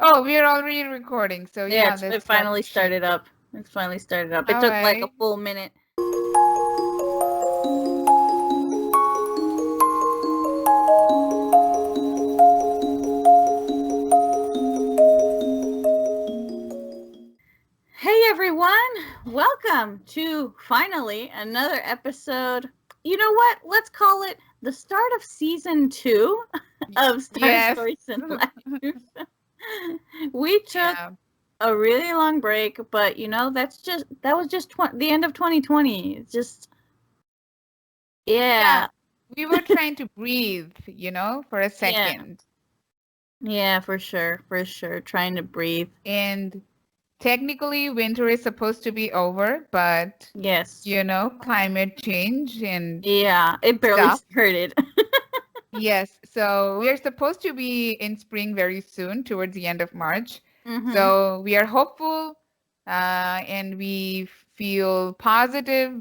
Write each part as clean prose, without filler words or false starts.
Oh, we are already recording. So Yeah, yeah, it let's start finally the show. started up. It's finally started up. It All took like a right. full minute. Hey everyone, welcome to finally another episode. You know what? Let's call it the start of season 2 of Star Yes. Stories in Life. We took Yeah. a really long break, but that was just the end of 2020. It's just Yeah. yeah, We were trying to breathe, for a yeah, second. yeah, for sure. Trying to breathe. And technically, winter is supposed to be over, but, Yes, climate change and yeah, it barely stuff. started. Yes. So we are supposed to be in spring very soon, towards the end of March. Mm-hmm. So we are hopeful, and we feel positive,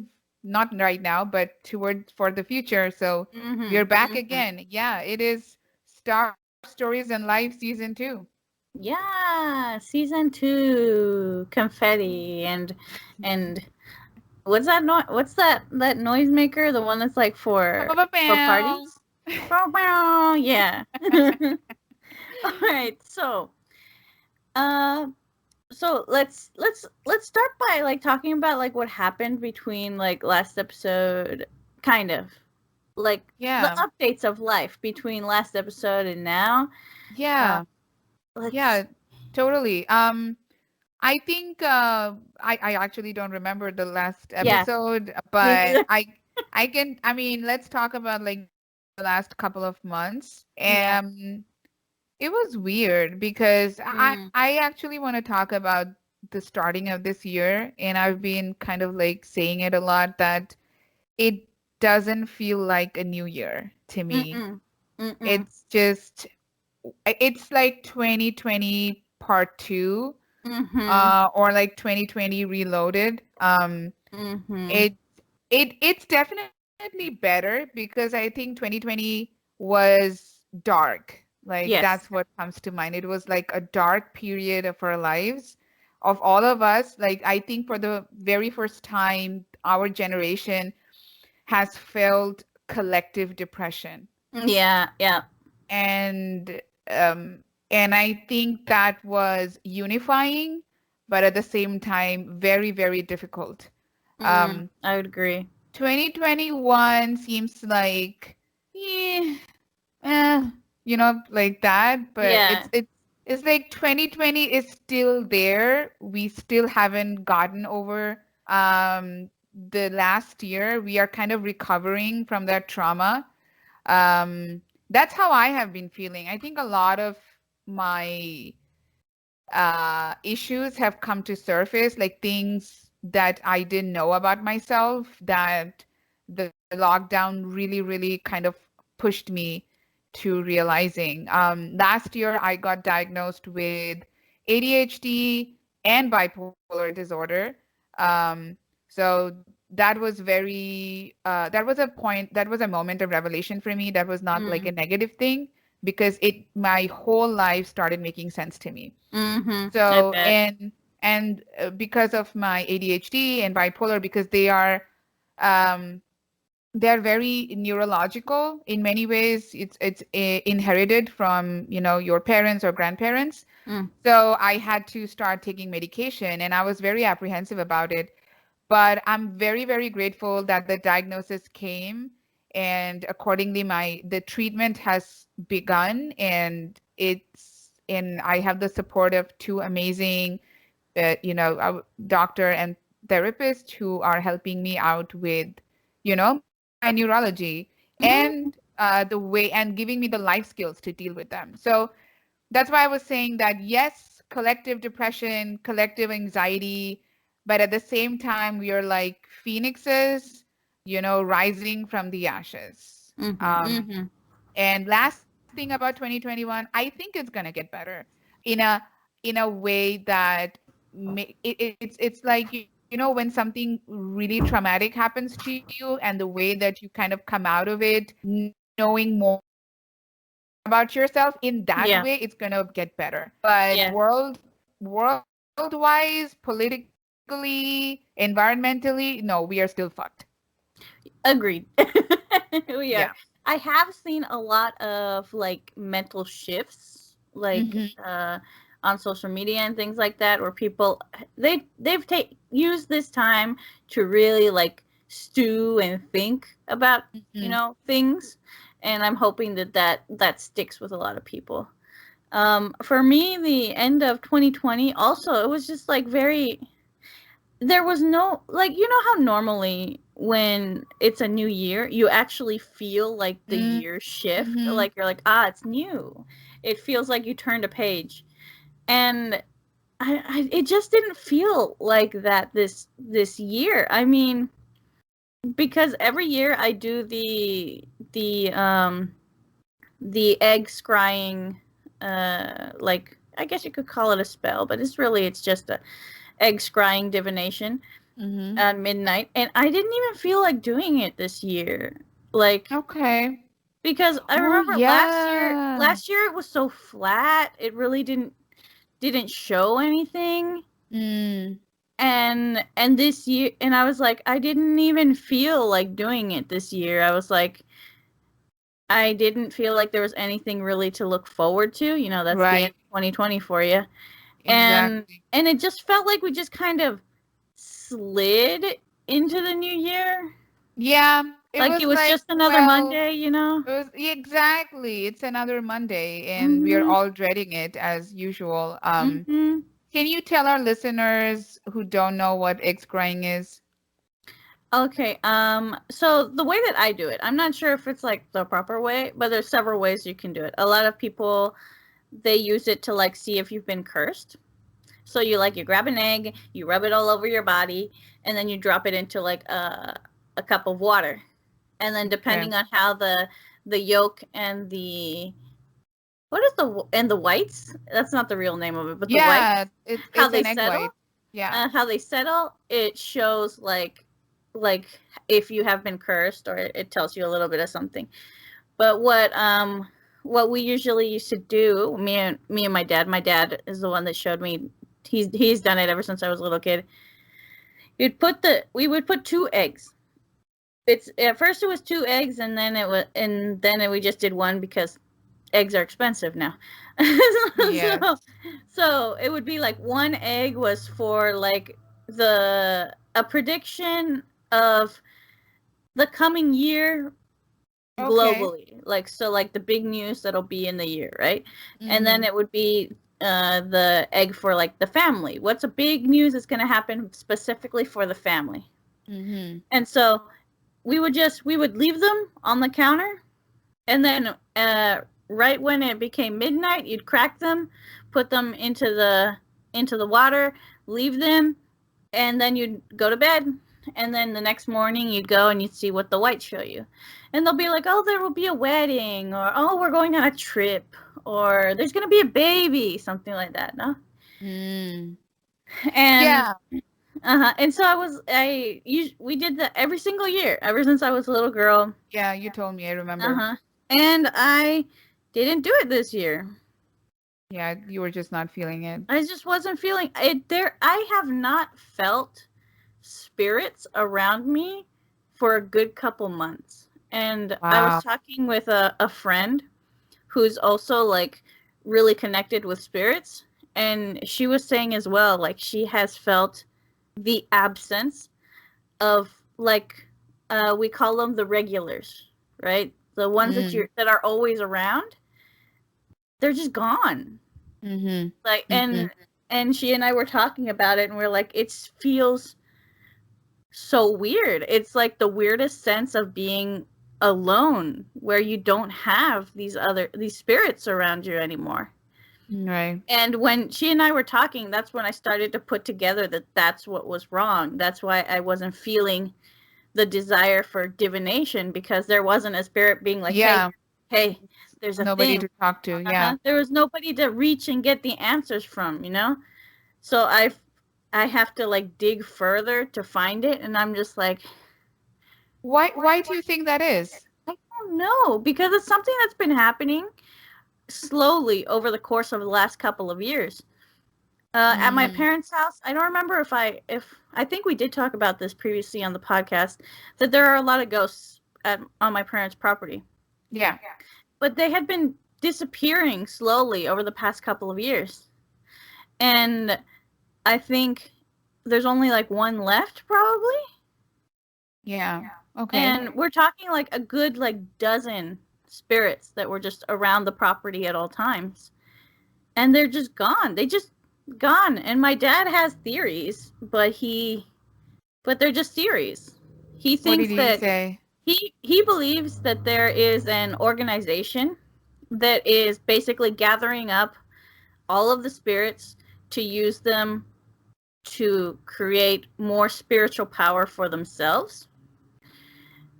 not right now, but toward for the future. So we Mm-hmm. are back Mm-hmm. again. Yeah, it is Star Stories and Life season 2. Yeah, season 2, confetti and what's that noisemaker? The one that's like for Ba-ba-ba-bow. parties? Bow, bow, yeah. All right, uh, so let's start by like talking about like what happened between like last episode, kind of like the Yeah, updates of life between last episode and now. Uh, yeah, let's yeah, totally. I think I actually don't remember the last yeah, episode, me but neither. I mean, let's talk about like the last couple of months. Yeah. It was weird because Mm. I actually want to talk about the starting of this year, and I've been kind of like saying it a lot that it doesn't feel like a new year to me. Mm-mm. Mm-mm. It's just it's like 2020 part 2, Mm-hmm. or like 2020 reloaded. Mm-hmm. It it's definitely better because I think 2020 was dark. Like Yes. that's what comes to mind. It was like a dark period of our lives, of all of us. Like I think for the very first time, our generation has felt collective depression. Yeah. Yeah. And um and I think that was unifying, but at the same time very, very difficult. Mm. Um, I would agree. 2021 seems like, yeah, like that, but Yeah. it's like 2020 is still there. We still haven't gotten over the last year. We are kind of recovering from that trauma. Um, that's how I have been feeling. I think a lot of my issues have come to surface, like things that I didn't know about myself, that the lockdown really, really kind of pushed me to realizing. Last year, I got diagnosed with ADHD and bipolar disorder. So that was that was a point, that was a moment of revelation for me. That was not like a Mm. negative thing because my whole life started making sense to me. Mm-hmm. I So, bet. and because of my ADHD and bipolar, because um, they're very neurological in many ways. It's inherited from, your parents or grandparents. Mm. So I had to start taking medication, and I was very apprehensive about it. But I'm very, very grateful that the diagnosis came, and accordingly, the treatment has begun, and I have the support of two amazing, a doctor and therapist who are helping me out with, my neurology and Mm-hmm. the way, and giving me the life skills to deal with them. So that's why I was saying that yes, collective depression, collective anxiety, but at the same time, we are like phoenixes, rising from the ashes. Mm-hmm. Mm-hmm. And last thing about 2021, I think it's gonna get better in a way that it's like, when something really traumatic happens to you, and the way that you kind of come out of it, knowing more about yourself, about yourself in that Yeah. way, it's gonna get better. But Yeah. worldwise, politically, environmentally, no, we are still fucked. Agreed. We are. Yeah. I have seen a lot of like mental shifts, like Mm-hmm. on social media and things like that, where people they've used this time to really like stew and think about Mm-hmm. things, and I'm hoping that sticks with a lot of people. For me, the end of 2020 also, it was just like very, there was no, like, how normally when it's a new year you actually feel like the year shift, Mm-hmm. like you're like, it's new, it feels like you turned a page. And it just didn't feel like that this year. I mean, because every year I do the egg scrying, like, I guess you could call it a spell, but it's just a egg scrying divination Mm-hmm. at midnight, and I didn't even feel like doing it this year. Like, Okay. because I Oh remember yeah. last year it was so flat. It really didn't show anything. Mm. And this year, and I was like, I didn't even feel like doing it this year. I was like, I didn't feel like there was anything really to look forward to. That's the end Right. of 2020 for you. And Exactly. and it just felt like we just kind of slid into the new year. Yeah. It Like it was was like, just another well, Monday. it was exactly. It's another Monday, and we are Mhm. all dreading it as usual. Mhm. Can you tell our listeners who don't know what egg scrying is? Okay. So the way that I do it, I'm not sure if it's like the proper way, but there's several ways you can do it. A lot of people, they use it to like see if you've been cursed. So you grab an egg, you rub it all over your body, and then you drop it into like a cup of water. And then Okay. depending on how the yolk and the what is the whites? That's not the real name of it, but the Yeah, whites, how it's they an egg settle, white. Yeah. it shows like if you have been cursed, or it tells you a little bit of something. But what we usually used to do, me and my dad is the one that showed me. He's done it ever since I was a little kid. We would put two eggs. It's at first it was two eggs, we just did one because eggs are expensive now. Yes. so so it would be like one egg was for like the a prediction of the coming year Okay. globally, like, so like the big news that'll be in the year, right? And then Mm-hmm. it would be the egg for like the family, what's a big news that's going to happen specifically for the family. Mm-hmm. And so we would leave them on the counter, and then right when it became midnight, you'd crack them, put them into the water, leave them, and then you'd go to bed. And then the next morning you'd go and you'd see what the whites show you. And they'll be like, oh, there will be a wedding, or oh, we're going on a trip, or there's going to be a baby, something like that, no? Mm. And Yeah. and so we did that every single year ever since I was a little girl. Yeah, you told me, I remember. Uh-huh. And I didn't do it this year. Yeah, you were just not feeling it. I just wasn't feeling it there. I have not felt spirits around me for a good couple months. And I was Wow. talking with a friend who's also like really connected with spirits, and she was saying as well, like, she has felt the absence of, like, we call them the regulars, right? The ones Mm. that are always around, they're just gone. Mm-hmm. Like, Mm-hmm. and she and I were talking about it, and we're like, it feels so weird. It's like the weirdest sense of being alone, where you don't have these spirits around you anymore. Right. And when she and I were talking, that's when I started to put together that that's what was wrong. That's why I wasn't feeling the desire for divination, because there wasn't a spirit being like, Yeah. hey, there's a Nobody thing. to talk to. Yeah. There was nobody to reach and get the answers from. So I have to like dig further to find it, and I'm just like, Why do you think that is? I don't know, because it's something that's been happening slowly over the course of the last couple of years. At my Mm, parents' house, I don't remember if I think we did talk about this previously on the podcast, that there are a lot of ghosts on my parents' property. yeah. But they had been disappearing slowly over the past couple of years. And I think there's only like one left, probably. Yeah. Okay. And we're talking like a good like dozen spirits that were just around the property at all times. And they're just gone. They just gone. And my dad has theories, but they're just theories. He What did thinks he that say? he believes that there is an organization that is basically gathering up all of the spirits to use them to create more spiritual power for themselves.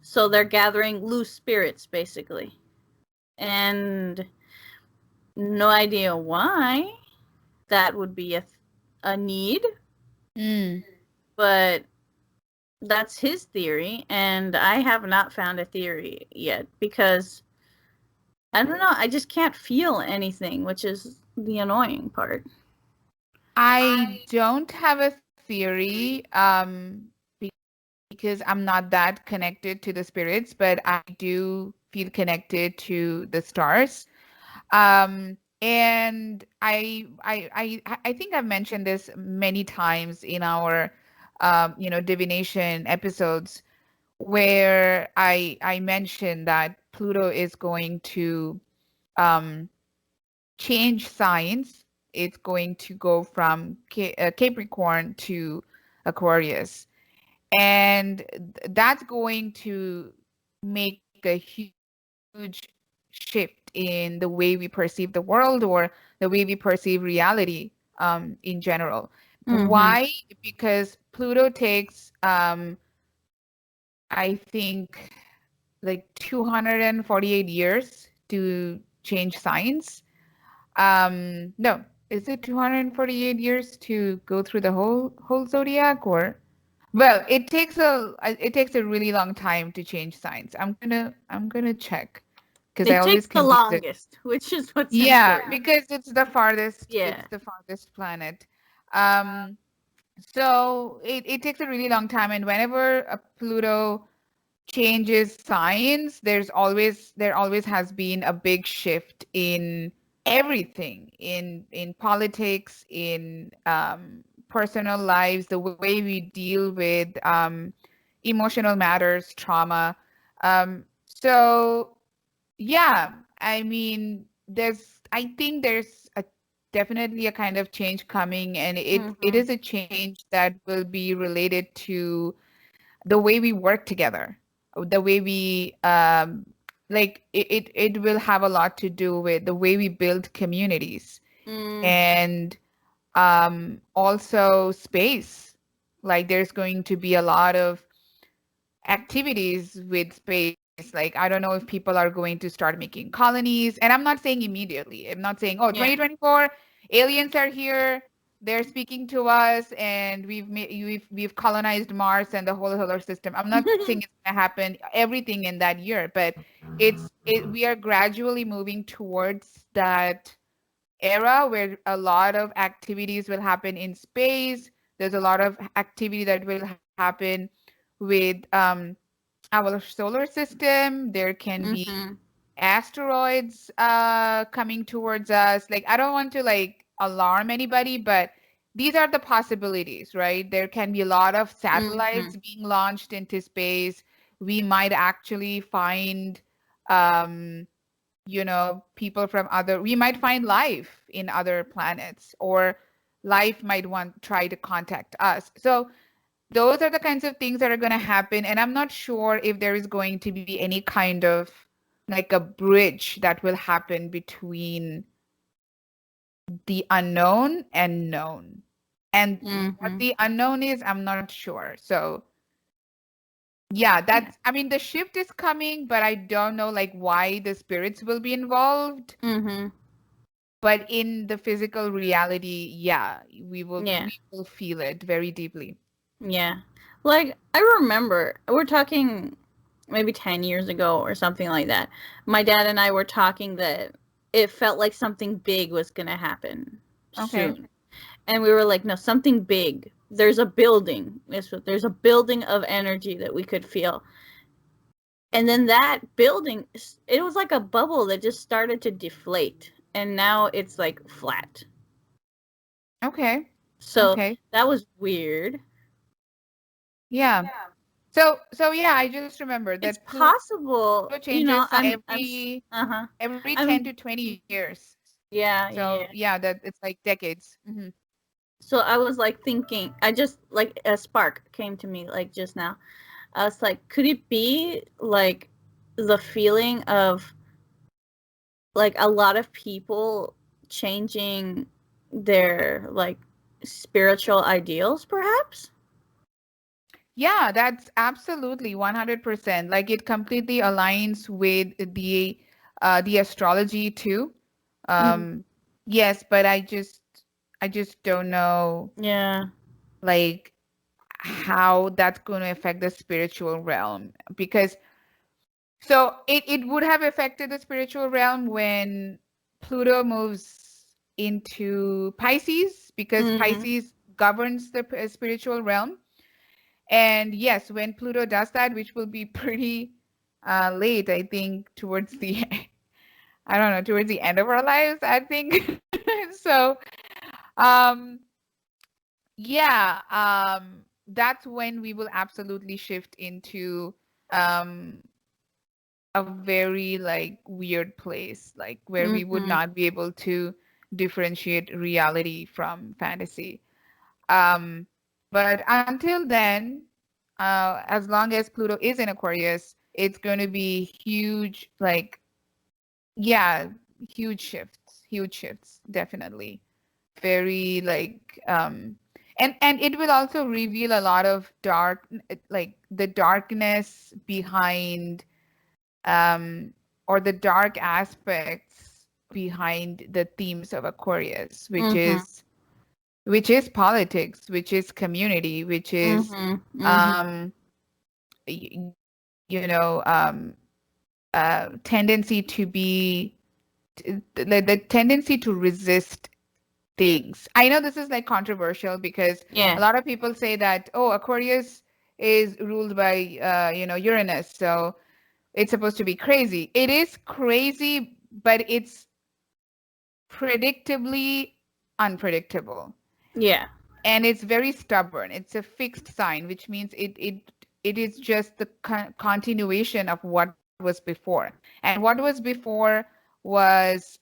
So they're gathering loose spirits, basically. And no idea why that would be a need, Mm. but that's his theory. And I have not found a theory yet because I don't know. I just can't feel anything, which is the annoying part. I don't have a theory, because I'm not that connected to the spirits, but I do feel connected to the stars. And I think I've mentioned this many times in our, divination episodes, where I mentioned that Pluto is going to um, change signs. It's going to go from Capricorn to Aquarius, and that's going to make a huge shift in the way we perceive the world or the way we perceive reality, in general. Mm-hmm. Why? Because Pluto takes, I think, like 248 years to change signs. No, is it 248 years to go through the whole zodiac, or? Well, it takes a really long time to change signs. I'm gonna check because I It always takes the confuse it. longest, which is what's Yeah, important. because Yeah. it's the farthest planet. Um, so it takes a really long time, and whenever a Pluto changes signs, there always has been a big shift in everything, in politics, in personal lives, the way we deal with emotional matters, trauma. So yeah, I mean, I think there's definitely a kind of change coming, and it Mm-hmm. is a change that will be related to the way we work together, the way we like it will have a lot to do with the way we build communities, Mm, and also space. Like there's going to be a lot of activities with space. Like, I don't know if people are going to start making colonies. And I'm not saying immediately. I'm not saying, oh, yeah. 2024, aliens are here, they're speaking to us, and we've colonized Mars and the whole solar system. I'm not saying it's gonna happen everything in that year, but we are gradually moving towards that era where a lot of activities will happen in space. There's a lot of activity that will happen with our solar system. There can be Mm-hmm. asteroids coming towards us. Like, I don't want to like alarm anybody, but these are the possibilities, right? There can be a lot of Mm-hmm. satellites being launched into space. We might actually find um, people from other, we might find life in other planets, or life might want try to contact us. So those are the kinds of things that are going to happen, and I'm not sure if there is going to be any kind of like a bridge that will happen between the unknown and known. And what Mm-hmm. the unknown is, I'm not sure. So yeah, Yeah. I mean, the shift is coming, but I don't know like why the spirits will be involved. Mm-hmm. But in the physical reality, yeah, Yeah. we will feel it very deeply. Yeah. Like, I remember, we're talking maybe 10 years ago or something like that. My dad and I were talking that it felt like something big was going to happen Okay. soon. And we were like, no, something big. There's a building. There's a building of energy that we could feel. And then that building, it was like a bubble that just started to deflate. And now it's like flat. Okay. So Okay. that was weird. Yeah. So yeah, I just remember It's that Pluto possible, changes sign uh-huh. every 10 I'm, to 20 years. yeah, So yeah. yeah, that it's like decades. So I was like thinking, I just like a spark came to me like just now. I was like, could it be like the feeling of like a lot of people changing their like spiritual ideals, perhaps? Yeah, that's absolutely 100%. Like it completely aligns with the astrology too. Mm, Um yes, but I just don't know yeah. like how that's going to affect the spiritual realm because so it would have affected the spiritual realm when Pluto moves into Pisces because Mm, Pisces governs the spiritual realm. And yes, when Pluto does that, which will be pretty late, I think, towards the, I don't know, towards the end of our lives, I think. So, um, yeah, that's when we will absolutely shift into um, a very like weird place, like where we would mm-hmm. not be able to differentiate reality from fantasy. Um, but until then, as long as Pluto is in Aquarius, it's going to be huge, like, yeah, huge shifts, definitely. Very like, and it will also reveal a lot of like the darkness behind, or the dark aspects behind the themes of Aquarius, Mm-hmm. which is politics, which is community, which is Mm-hmm. Mm-hmm. um, y- you know tendency to be the tendency to resist things. I know this is like controversial because a Yeah. lot of people say that, oh, Aquarius is ruled by Uranus, so it's supposed to be crazy. It is crazy, but it's predictably unpredictable. Yeah. And it's very stubborn. It's a fixed sign, which means it is just the continuation of what was before. And what was before was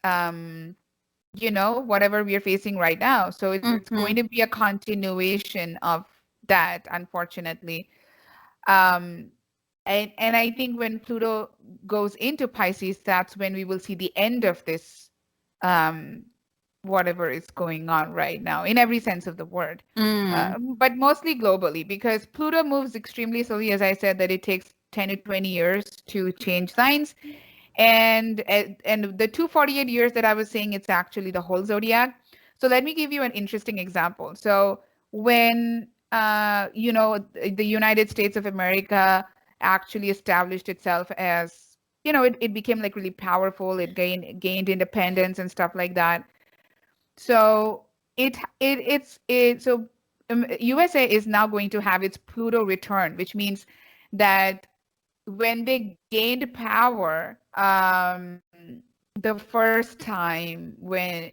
whatever we are facing right now. So it's going to Mm-hmm. be a continuation of that, unfortunately. Um, and I think when Pluto goes into Pisces, that's when we will see the end of this um, whatever is going on right now in every sense of the word, Mm. but mostly globally because Pluto moves extremely slowly, as I said, that it takes 10 to 20 years to change signs. And the 248 years that I was saying, it's actually the whole zodiac. So let me give you an interesting example. So when the United States of America actually established itself as, it became like really powerful, it gained independence and stuff like that. So USA is now going to have its Pluto return, which means that when they gained power, the first time when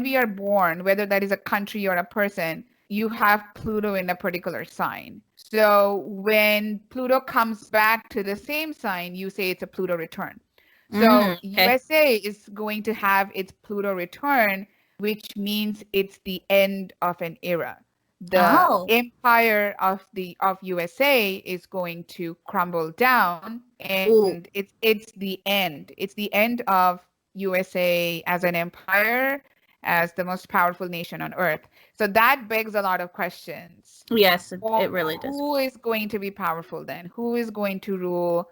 we are born, whether that is a country or a person, you have Pluto in a particular sign. So when Pluto comes back to the same sign, you say it's a Pluto return. So Mm. Okay. USA is going to have its Pluto return, which means it's the end of an era. The Oh. empire of USA is going to crumble down, Ooh. and it's the end. It's the end of USA as an empire, as the most powerful nation on earth. So that begs a lot of questions. Yes, it Well, really does. who is going to be powerful then? Who is going to rule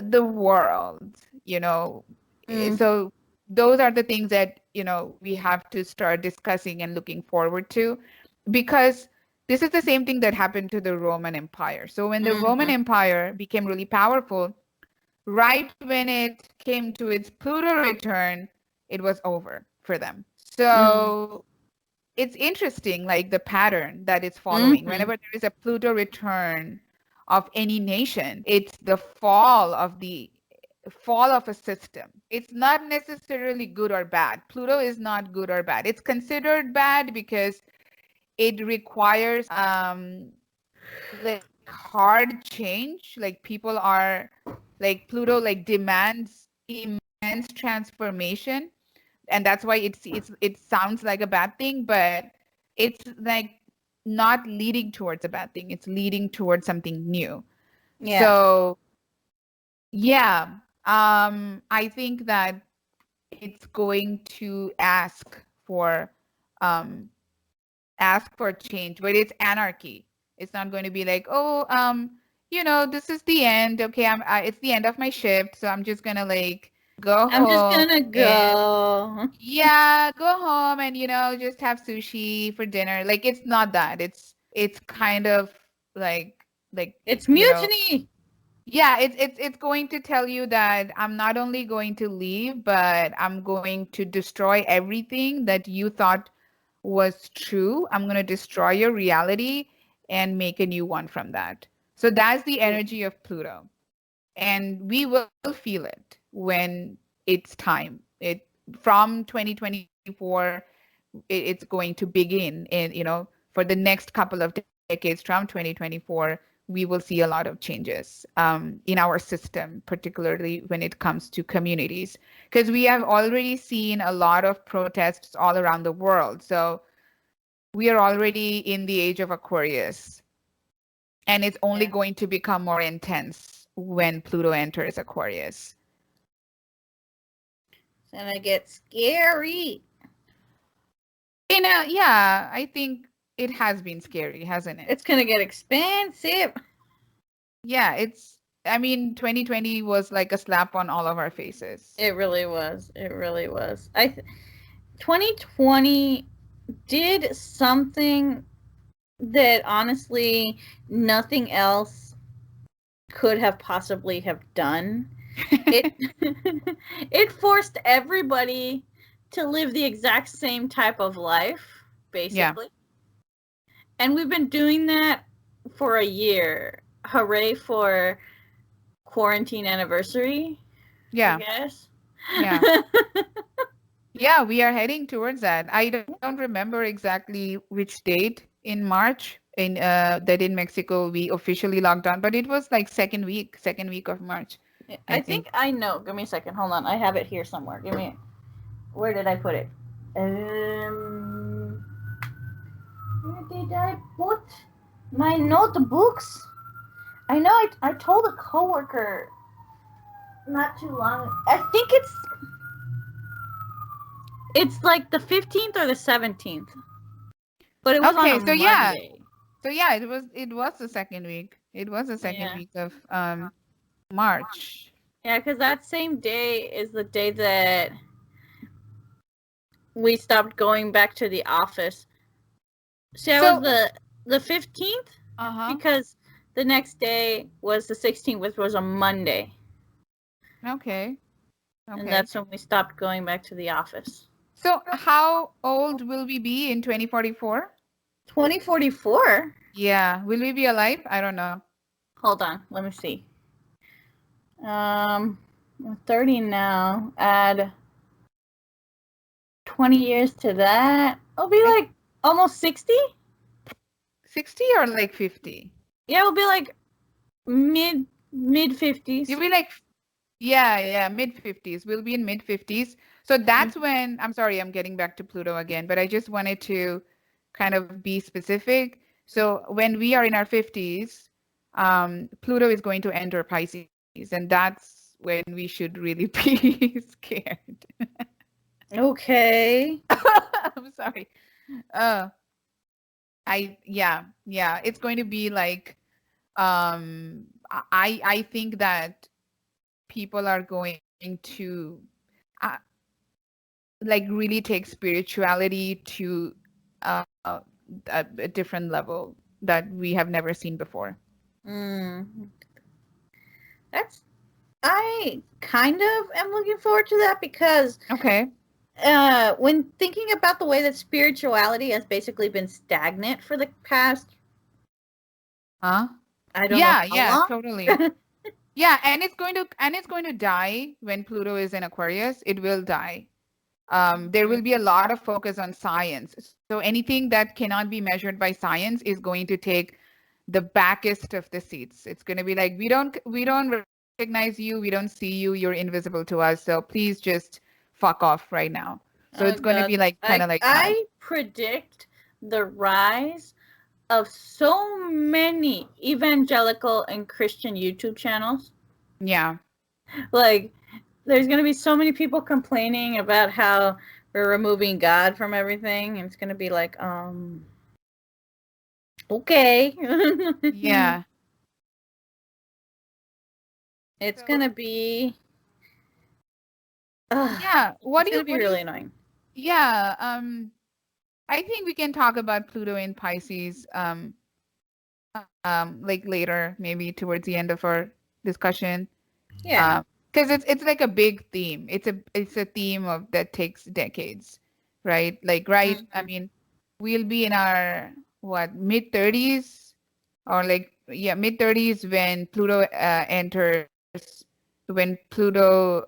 the world? You know, Mm. so those are the things that, we have to start discussing and looking forward to, because this is the same thing that happened to the Roman Empire. So when the Roman Mm-hmm. Empire became really powerful, right when it came to its Pluto return, it was over for them. So it's interesting, like the pattern that it's following. Mm-hmm. Whenever there is a Pluto return of any nation, it's the fall of a system. It's not necessarily good or bad. Pluto is not good or bad. It's considered bad because it requires like hard change. Like people are like Pluto like demands immense transformation, and that's why it sounds like a bad thing, but it's like not leading towards a bad thing. It's leading towards something new. Yeah. So yeah, I think that it's going to um ask for change, but it's anarchy. It's not going to be like, oh, this is the end. Okay, it's the end of my shift, so I'm just gonna like go I'm just home gonna and go. yeah, go home and just have sushi for dinner. Like it's not that. It's kind of like It's mutiny. yeah, it's going to tell you that I'm not only going to leave, but I'm going to destroy everything that you thought was true. I'm going to destroy your reality and make a new one from that. So that's the energy of Pluto. And we will feel it when it's time. It from 2024, it's going to begin in, for the next couple of decades from 2024, we will see a lot of changes in our system, particularly when it comes to communities, because we have already seen a lot of protests all around the world. So we are already in the age of Aquarius, and it's only Yeah. going to become more intense when Pluto enters Aquarius. It's gonna get scary. Yeah, I think it has been scary, hasn't it? It's gonna get expensive. Yeah, I mean, 2020 was like a slap on all of our faces. It really was. It really was. 2020 did something that honestly nothing else could have possibly have done. It it forced everybody to live the exact same type of life, Yeah, basically. And we've been doing that for a year. Hooray for quarantine anniversary, I yeah, guess. yeah. Yeah, we are heading towards that. I don't remember exactly which date in March that in Mexico we officially locked down, but it was like second week of March, I I think think. I know. Give me a second. Hold on. I have it here somewhere. Where did I put it? Where did I put my notebooks? I know I told a coworker not too long. I think it's like the 15th or the 17th. But it was on a Okay, so yeah. Monday. So yeah, it was the second week. It was the second Yeah. week of March. Yeah, because that same day is the day that we stopped going back to the office. See, I was So, the 15th uh-huh. because the next day was the 16th, which was a Monday. Okay. And Okay. that's when we stopped going back to the office. So how old will we be in 2044? 2044? Yeah, will we be alive? I don't know. Hold on, let me see. I'm 30 now. Add 20 years to that. It'll be I like almost 60? 60 or like 50? Yeah, it'll be like mid 50s. You'll be like, yeah, mid 50s. We'll be in mid 50s. So that's when, I'm sorry, I'm getting back to Pluto again, but I just wanted to kind of be specific. So when we are in our 50s, Pluto is going to enter Pisces, and that's when we should really be scared. Okay. I'm sorry. Uh, yeah, it's going to be like, I think that people are going to uh, like really take spirituality to uh, a different level that we have never seen before. Mm. That's I kind of am looking forward to that because Okay. when thinking about the way that spirituality has basically been stagnant for the past, Huh? I don't know Yeah, how yeah, long. totally. Yeah, and it's going to die when Pluto is in Aquarius. It will die. There will be a lot of focus on science. So anything that cannot be measured by science is going to take the backest of the seats. It's going to be like we don't recognize you, we don't see you, you're invisible to us. So please just fuck off right now. So Oh it's going to be God, like kind of like that. I predict the rise of so many evangelical and Christian YouTube channels. Yeah. Like, there's going to be so many people complaining about how we're removing God from everything, and it's going to be like, okay. Yeah. It's going So to be, yeah, it's going to be really annoying. yeah, I think we can talk about Pluto in Pisces like later, maybe towards the end of our discussion. Yeah. Because it's like a big theme. It's a theme of that takes decades, right? Like right, I Mhm. mean, we'll be in our what mid-30s or like yeah mid-30s when Pluto enters when Pluto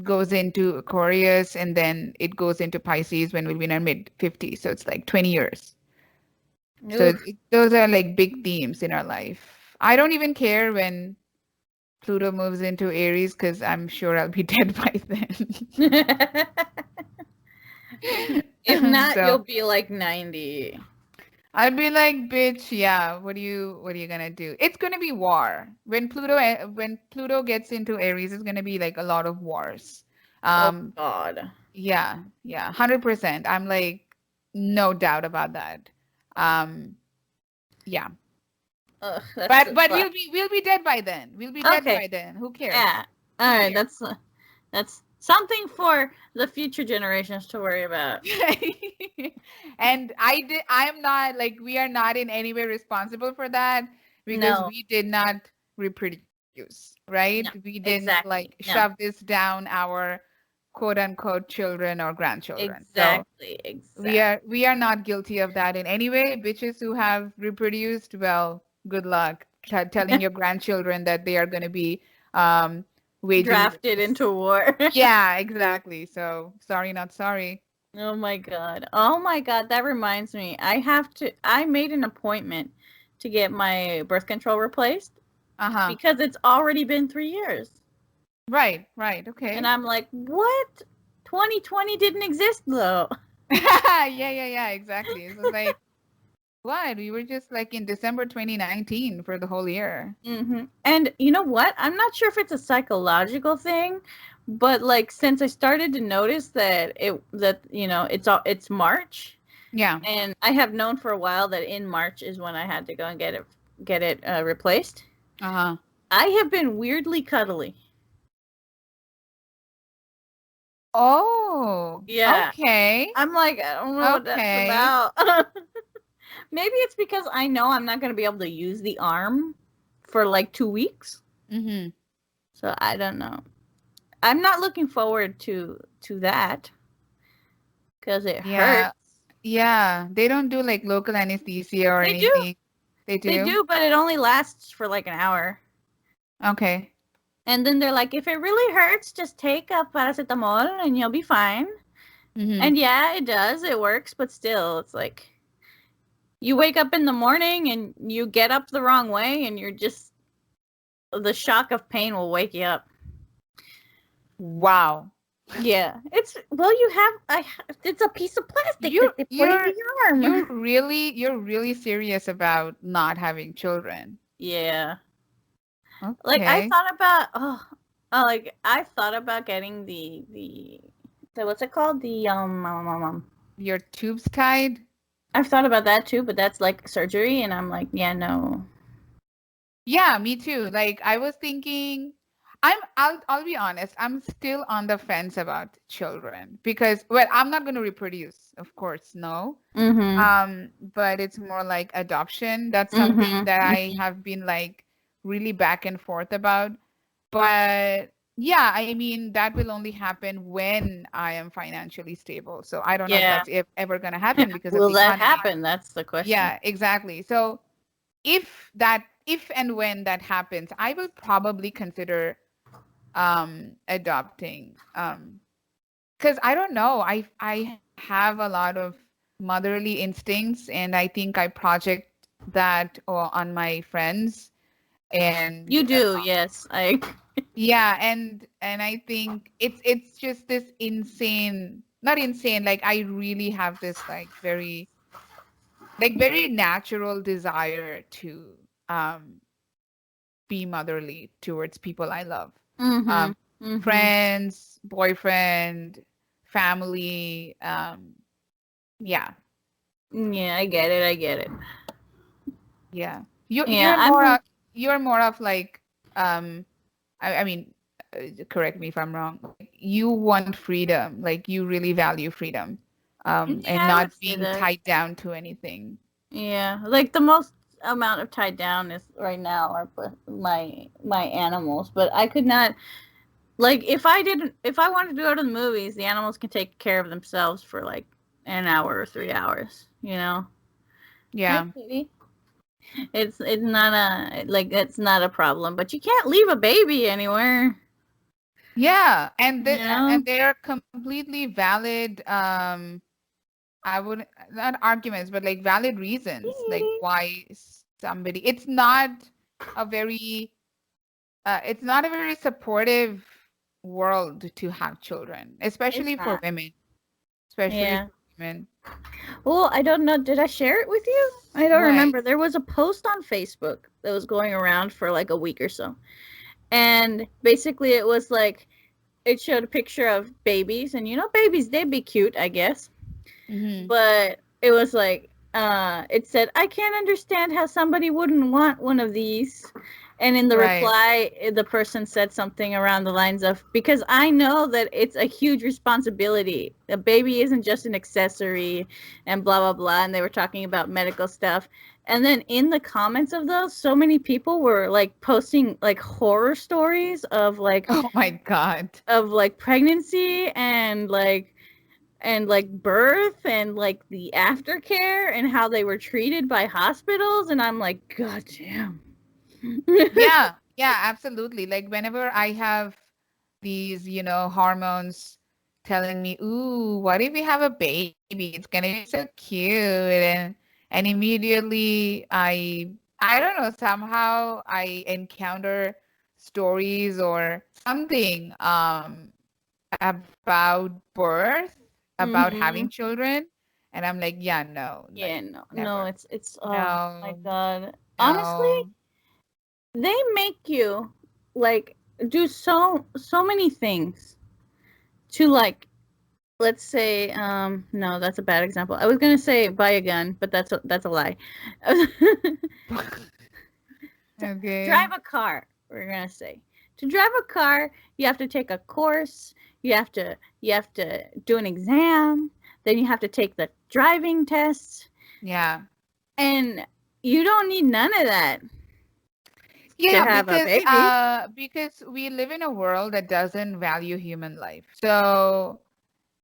goes into Aquarius and then it goes into Pisces when we'll be in our mid-50s. So it's like 20 years. So Oof. those are like big themes in our life. I don't even care when Pluto moves into Aries because I'm sure I'll be dead by then. If not, So you'll be like 90. I'd be like, bitch, yeah, what are you gonna do? It's gonna be war. When Pluto gets into Aries, it's gonna be like a lot of wars. Oh Um, God. yeah, yeah, 100%. I'm like, no doubt about that. Um, yeah. Ugh, that's But but we'll be dead by then. We'll be dead okay. by then. Who cares? Yeah. All Who right. cares? That's something for the future generations to worry about. And I am not like we are not in any way responsible for that because No. we did not reproduce, right? No. We didn't like Exactly. shove No. this down our quote unquote children or grandchildren. So Exactly. we Exactly. are we are not guilty of that in any way. Bitches who have reproduced, well, good luck telling your grandchildren that they are going to be um, waging Drafted wars. into war. Yeah, exactly. So sorry, not sorry. Oh my God. Oh my God. That reminds me. I made an appointment to get my birth control replaced Uh-huh. because it's already been 3 years. Right, right. And Okay. I'm like, what? 2020 didn't exist though. Yeah, yeah, yeah, exactly. It was like, what? We were just like in December 2019 for the whole year. And you know what? I'm not sure if it's a psychological thing, but like since I started to notice it's March, Yeah. and I have known for a while that in March is when I had to go and get it replaced. Uh-huh. I have been weirdly cuddly. Oh, Yeah, okay. I'm like, I don't know what that's Okay. about. Maybe it's because I know I'm not going to be able to use the arm for like 2 weeks. Mm-hmm. So I don't know. I'm not looking forward to that because it Yeah. hurts. Yeah. They don't do like local anesthesia or They do, anything. They they do? do, but it only lasts for like an hour. Okay. And then they're like, if it really hurts, just take a paracetamol and you'll be fine. Mm-hmm. And yeah, it does. It works, but still, it's like you wake up in the morning and you get up the wrong way, and the shock of pain will wake you up. Wow. Yeah, it's a piece of plastic You're that they put in you're your you're arm. really you're really serious about not having children. Yeah. Like Okay. I thought about getting the what's it called? Your tubes tied? I've thought about that too, but that's like surgery, and I'm like, yeah, no. Yeah, me too. Like I was thinking I'll be honest, I'm still on the fence about children because well, I'm not going to reproduce, of course, no. Mm-hmm. But it's more like adoption. That's something Mm-hmm. that I Mm-hmm. have been like really back and forth about. But yeah, I mean, that will only happen when I am financially stable. So I don't know if Yeah. that's ever going to happen because of Will the that economy. happen? That's the question. Yeah, exactly. So if and when that happens, I will probably consider adopting. Because I don't know, I have a lot of motherly instincts, and I think I project that on my friends. And You do, yes. I yeah, and I think it's just this insane, not insane, like I really have this very natural desire to um be motherly towards people I love. Um Mhm. Mhm. Friends, boyfriend, family, yeah. Yeah, I get it. I get it. Yeah. You Yeah, I'm like you're more of like I mean, correct me if I'm wrong. Like, you want freedom, like you really value freedom, yeah, and I would not say being that. tied down to anything. Yeah, like the most amount of tied down is right now are my animals, but I could not like if I wanted to go to the movies, the animals can take care of themselves for like an hour or 3 hours, you know. Hey, Yeah. kitty. It's not a like it's not a problem, but you can't leave a baby anywhere, Yeah, you know. and they are completely valid. I would not arguments, but like valid reasons, like why somebody. A very, it's not a very supportive world to have children, It's especially for not. women, especially Yeah. for women. Well, I don't know. Did I share it with you? I don't Right. remember. There was a post on Facebook that was going around for like a week or so. And basically it was like it showed a picture of babies and babies they'd be cute, I guess. Hmm. But it was like it said I can't understand how somebody wouldn't want one of these. And in the Right. reply the person said something around the lines of because I know that it's a huge responsibility. A baby isn't just an accessory and blah blah blah, and they were talking about medical stuff. And then in the comments of those, so many people were like posting like horror stories Oh my God. of like pregnancy and like birth and like the aftercare and how they were treated by hospitals, and I'm like, God damn. Yeah, yeah, absolutely. Like whenever I have these, hormones telling me, "Ooh, what if we have a baby? It's gonna be so cute." And immediately I don't know, somehow I encounter stories or something about birth, about having Mhm. children, and I'm like, yeah, no, Yeah, like no, no, never. it's oh my No, God. Honestly, no. they make you like do so many things to like let's say no, that's a bad example. I was gonna say buy a gun, but that's a lie. To Okay. drive a car, we're gonna say. To drive a car, you have to take a course, you have to do an exam, then you have to take the driving test, Yeah. and you don't need none of that to Yeah, have a baby. because we live in a world that doesn't value human life. So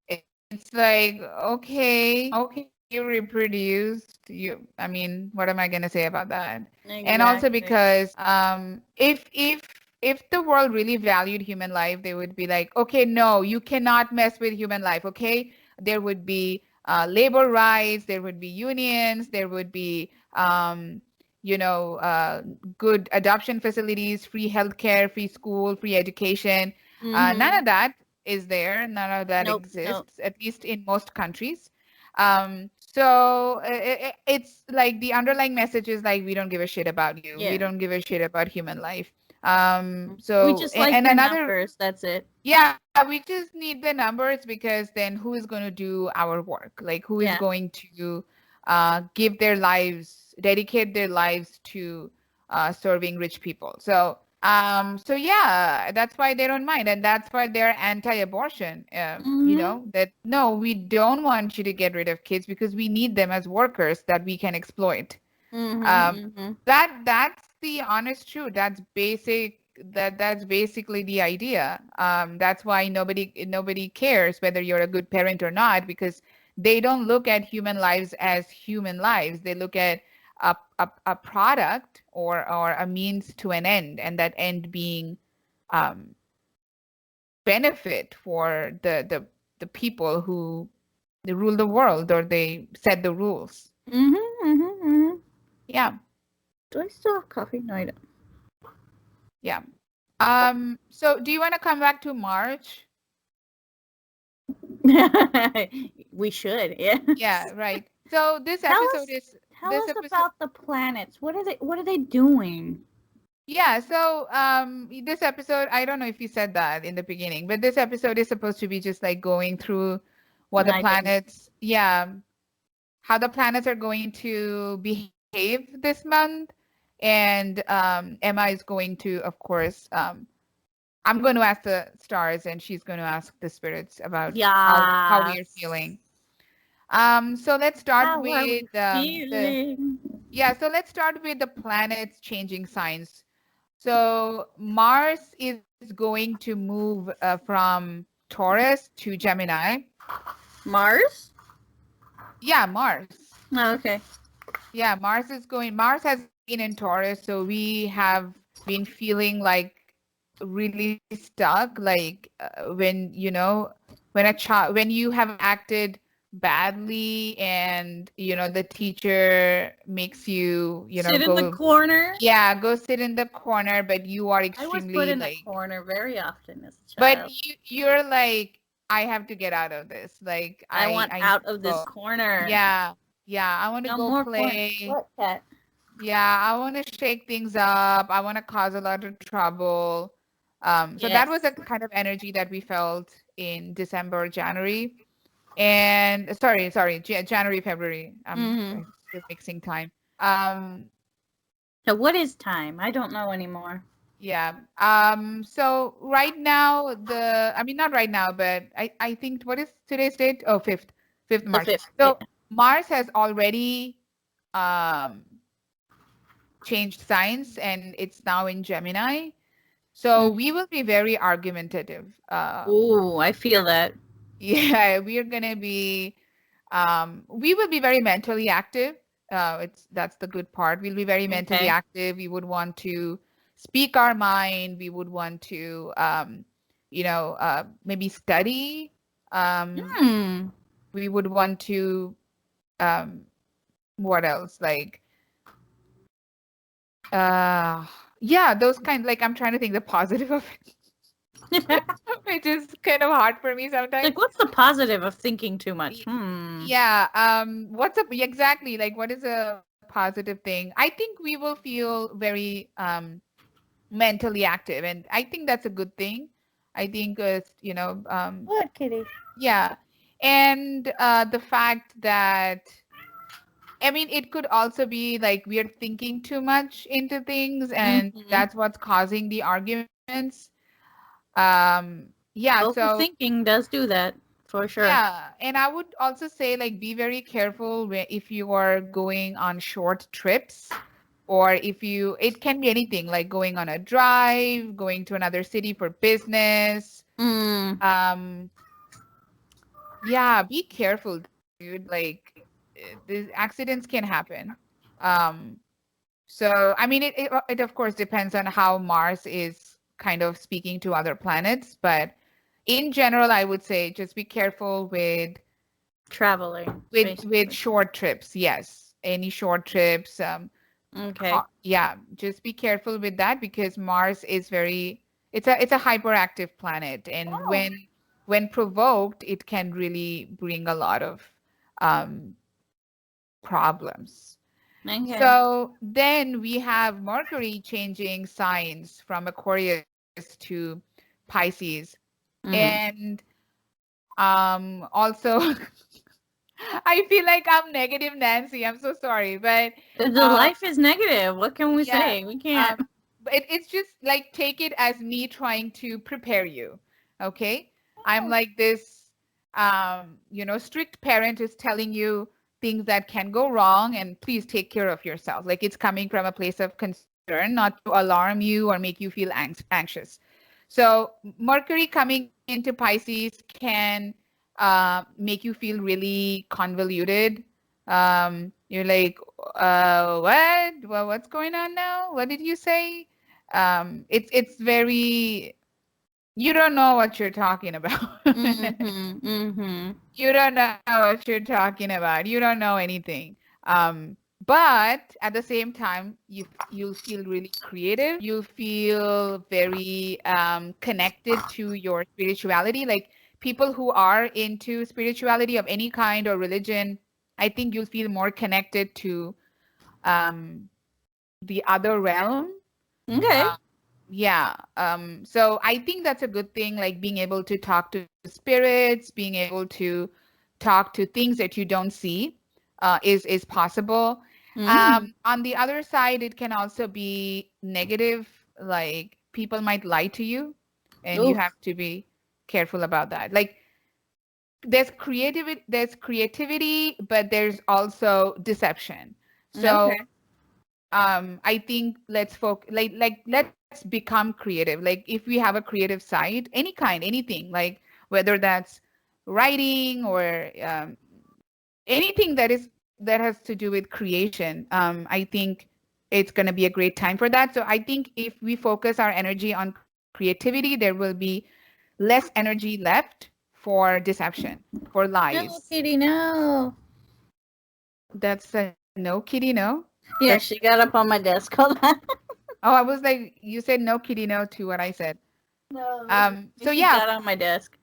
it's like, okay, you reproduced. I mean, what am I gonna say about that? And also Exactly. because if the world really valued human life, they would be like, okay, no, you cannot mess with human life, okay? There would be labor rights, there would be unions, there would be you know, uh, good adoption facilities, free healthcare, free school, free education. None Mhm. of that is there. None of that Nope, nope. exists, at least in most countries. So it's like the underlying message is like, we don't give a shit about you. We Yeah. don't give a shit about human life. We So, just like and the another, numbers, that's it. yeah, we just need the numbers because then who is going to do our work? Like, who is Yeah. going to dedicate their lives to serving rich people? So yeah, that's why they don't mind, and that's why they're anti-abortion. Mhm. That no, we don't want you to get rid of kids because we need them as workers that we can exploit. Mhm. Um, Mhm. that's the honest truth. That's basic. that's basically the idea. That's why nobody cares whether you're a good parent or not, because they don't look at human lives as human lives. They look at a product or a means to an end, and that end being um, benefit for the people who they rule the world or they set the rules. Yeah, Do I still have coffee? No, I yeah. So do you want to come back to March? don't. We should, yeah. Yeah, right. So this Tell episode us, is tell this us episode. about the planets. What are they doing? Yeah, so this episode, I don't know if you said that in the beginning, but this episode is supposed to be just like going through what the I didn't. planets, yeah, how the planets are going to behave this month. And Emma is going to, of course, I'm going to ask the stars and she's going to ask the spirits about how we are Yes. feeling. So let's start How are with we feeling? so let's start with the planets changing signs. So Mars is going to move from Taurus to Gemini. Mars? Yeah, Mars. Oh, okay. Yeah, Mars has been in Taurus, so we have been feeling like really stuck, like when when a child when you have acted badly and the teacher makes you Sit in the go, corner. yeah, go sit in the corner, but you are I was put extremely in the like, corner very often as a but child. you're like, I have to get out of this, like I want I need out to of this go. corner. Yeah, yeah, I want to No go more corner. play. What, cat? Yeah, I want to shake things up. I want to cause a lot of trouble. So that was the Yes. kind of energy that we felt in December, January, and sorry, January, February. Mm-hmm. I'm still mixing time. Um, So what is time? I don't know anymore. yeah. So right now, I mean, not right now, but I think what is today's date? Oh, 5th The March. fifth. Yeah. So Mars has already um changed signs and it's now in Gemini. So we will be very argumentative. Ooh, I feel that. Yeah, we are gonna be we will be very mentally active. That's the good part. We'll be very mentally Okay. active. We would want to speak our mind. We would want to maybe study. Um, Hmm. we would want to um what else? Like uh yeah, those kind, like I'm trying to think the positive of it, which is kind of hard for me sometimes. Like, what's the positive of thinking too much? Y- Yeah, what's up exactly, like what is a positive thing? I think we will feel very mentally active, and I think that's a good thing. I think What, kitty? yeah. And the fact that, I mean, it could also be like we are thinking too much into things, and Mm-hmm. that's what's causing the arguments. Yeah, so Overthinking does do that, for sure. yeah, and I would also say like be very careful if you are going on short trips, or if it can be anything like going on a drive, going to another city for business. Mm. Um, yeah, be careful, dude. Like the accidents can happen. Um, so I mean it of course depends on how Mars is kind of speaking to other planets, but in general, I would say just be careful with Traveling, with basically. short trips. Yes, any short trips. Okay. Yeah, just be careful with that because Mars is it's a hyperactive planet, and Oh. when provoked, it can really bring a lot of um, problems. Okay. So then we have Mercury changing signs from Aquarius to Pisces, Mm-hmm. and also I feel like I'm negative Nancy. I'm so sorry, but The um, life is negative. What can we yeah, say? We can't. um, but it's just like take it as me trying to prepare you. Okay, I'm like this, strict parent is telling you things that can go wrong, and please take care of yourself. Like it's coming from a place of concern. concern, not to alarm you or make you feel anxious. So Mercury coming into Pisces can make you feel really convoluted. You're like, what? Well, what's going on now? What did you say? It's very, you don't know what you're talking about. Mm-hmm. Mm-hmm. You don't know what you're talking about. You don't know anything. But at the same time, you'll feel really creative. You'll feel very connected to your spirituality. Like people who are into spirituality of any kind or religion, I think you'll feel more connected to um, the other realm. Okay. Yeah. So I think that's a good thing, like being able to talk to spirits, being able to talk to things that you don't see, is possible. Mm. On the other side, it can also be negative, like people might lie to you, and you Oof. have to be careful about that. Like there's creativity, but there's also deception. So Okay. I think let's focus, let's become creative. Like if we have a creative side, any kind, anything, like whether that's writing or anything that has to do with creation, I think it's going to be a great time for that. So I think if we focus our energy on creativity, there will be less energy left for deception, for No, lies. Kitty, no. That's a no, kitty, no. That's Yeah, she got up on my desk. Hold on. Oh, I was like, you said no, kitty, no to what I said. No, So she yeah, got on my desk.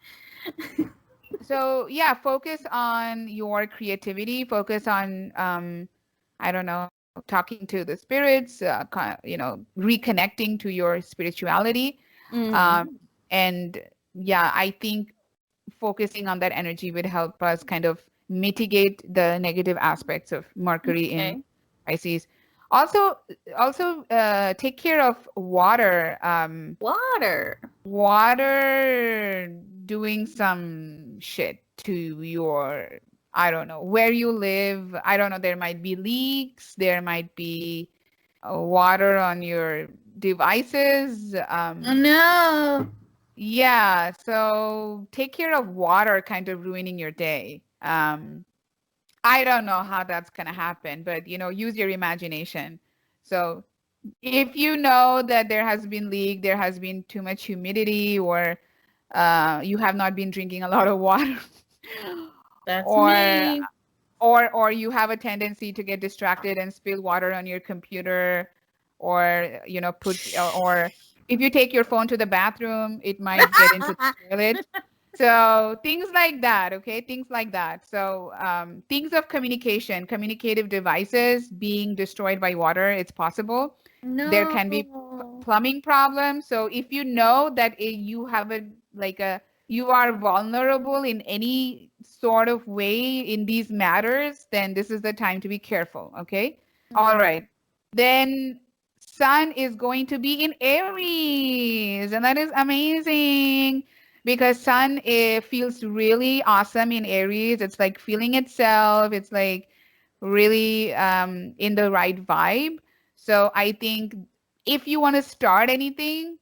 so yeah, focus on your creativity, focus on I don't know, talking to the spirits, reconnecting to your spirituality. Mm. Um, and yeah, I think focusing on that energy would help us kind of mitigate the negative aspects of Mercury in Okay. Pisces. Also, take care of water. Water. Water doing some shit to your, I don't know, where you live. I don't know, there might be leaks, there might be water on your devices. Oh no. Yeah, so take care of water kind of ruining your day. I don't know how that's gonna happen, but use your imagination. So if you know that there has been leak, there has been too much humidity, or you have not been drinking a lot of water, That's or me. or you have a tendency to get distracted and spill water on your computer, or or if you take your phone to the bathroom, it might get into the toilet. So things like that, okay? Things like that. So things of communication, communicative devices being destroyed by water, it's possible. There can be No. plumbing problems. So if you know that you have you are vulnerable in any sort of way in these matters, then this is the time to be careful, okay? All Okay. right. Then Sun is going to be in Aries, and that is amazing because Sun, it feels really awesome in Aries. It's like feeling itself. It's like really in the right vibe. So I think if you want to start anything,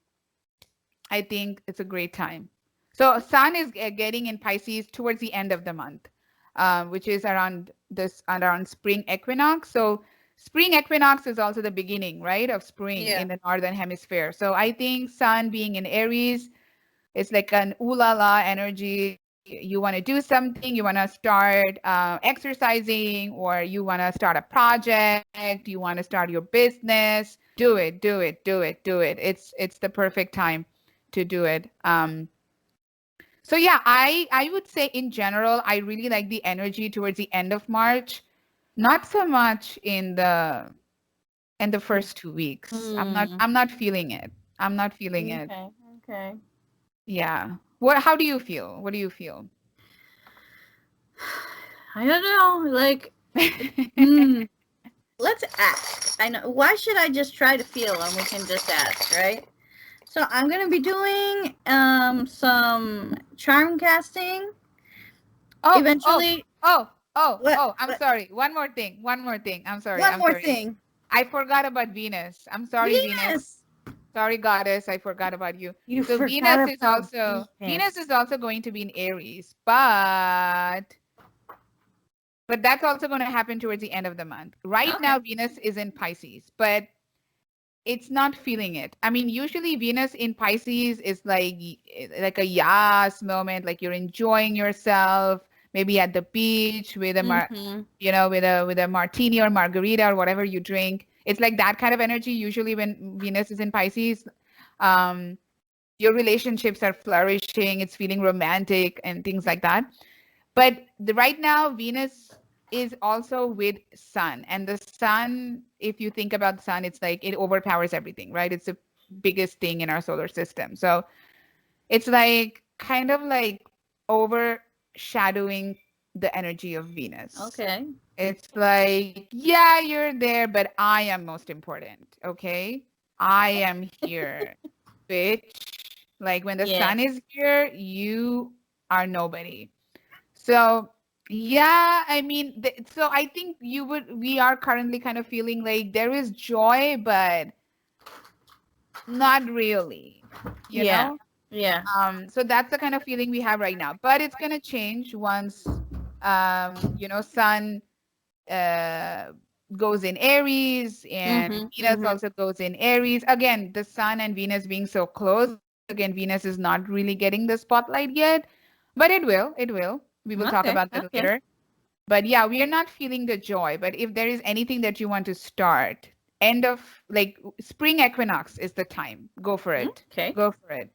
I think it's a great time. So Sun is getting in Pisces towards the end of the month, which is around spring equinox. So spring equinox is also the beginning, right, of spring Yeah. in the northern hemisphere. So I think Sun being in Aries, it's like an ooh la la energy. You want to do something, you want to start exercising, or you want to start a project, you want to start your business. Do it, do it, do it, do it. It's the perfect time to do it. So yeah, I would say in general, I really like the energy towards the end of March, not so much in the first 2 weeks. Mm. I'm not feeling it. I'm not feeling it. Okay. Okay. Yeah. What? How do you feel? What do you feel? I don't know. Like, hmm. Let's ask. I know. Why should I just try to feel and we can just ask, right? So I'm gonna be doing some charm casting. Oh, oh, Eventually, oh, oh, what? oh. I'm What? sorry. One more thing. One more thing. I'm sorry. One I'm more sorry. thing. I forgot about Venus. I'm sorry, Venus. Venus. Sorry, goddess, I forgot about you. You So forgot about Venus Venus. is also going to be in Aries, but that's also going to happen towards the end of the month. Right Okay. now, Venus is in Pisces, but it's not feeling it. I mean, usually Venus in Pisces is like a yas moment, like you're enjoying yourself, maybe at the beach with Mm-hmm. with a martini or margarita or whatever you drink. It's like that kind of energy usually when Venus is in Pisces. Um, your relationships are flourishing, it's feeling romantic and things like that. But right now, Venus is also with Sun, and the Sun, if you think about the Sun, it's like it overpowers everything, right? It's the biggest thing in our solar system. So it's like kind of like overshadowing the energy of Venus. Okay. It's like, yeah, you're there, but I am most important, okay? I am here, bitch. Like when the Yeah. sun is here, you are nobody. So, yeah, I mean, so I think we are currently kind of feeling like there is joy, but not really, you Yeah. know? Yeah. So that's the kind of feeling we have right now. But it's gonna change once, Sun uh goes in Aries and Mm-hmm. Venus Mm-hmm. also goes in Aries. Again, the Sun and Venus being so close, again, Venus is not really getting the spotlight yet, but it will. It will. We will talk Okay. about that Okay. later. But yeah, we are not feeling the joy. But if there is anything that you want to start, end of like spring equinox is the time. Go for it. Okay. Go for it.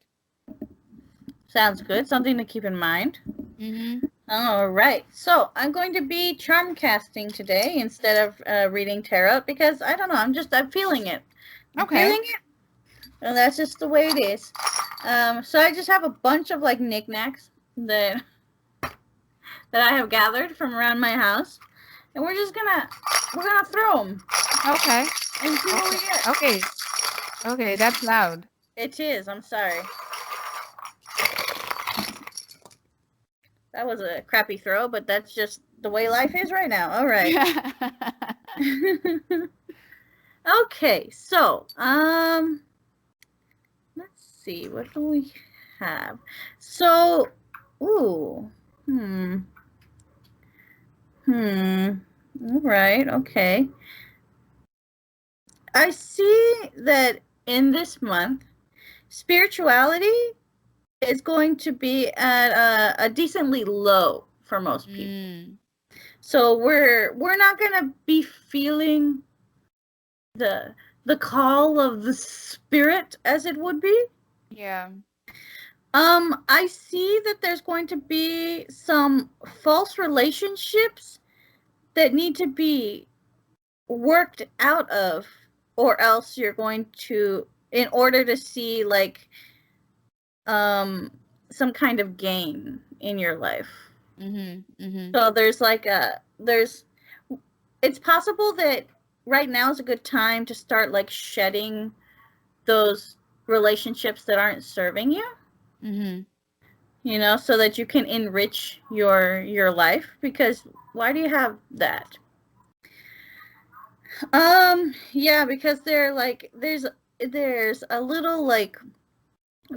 Sounds good. Something to keep in mind. Mm-hmm. All right. So I'm going to be charm casting today instead of reading tarot because I don't know. I'm feeling it. I'm Okay. feeling it, and that's just the way it is. So I just have a bunch of like knickknacks that I have gathered from around my house, and we're gonna throw them Okay. and see what we Okay. get. Okay. Okay. That's loud. It is. I'm sorry. That was a crappy throw, but that's just the way life is right now. All right. Okay, so let's see, what do we have? So, ooh, hmm, hmm. All right, okay. I see that in this month, spirituality is going to be at a decently low for most people. Mm, So we're not gonna be feeling the the call of the spirit as it would be. yeah. I see that there's going to be some false relationships that need to be worked out of, or else you're going to, in order to see like some kind of gain in your life. Mm-hmm. Mm-hmm. So there's it's possible that right now is a good time to start like shedding those relationships that aren't serving you, Mm-hmm. so that you can enrich your life, because why do you have that? Yeah, because they're like there's a little like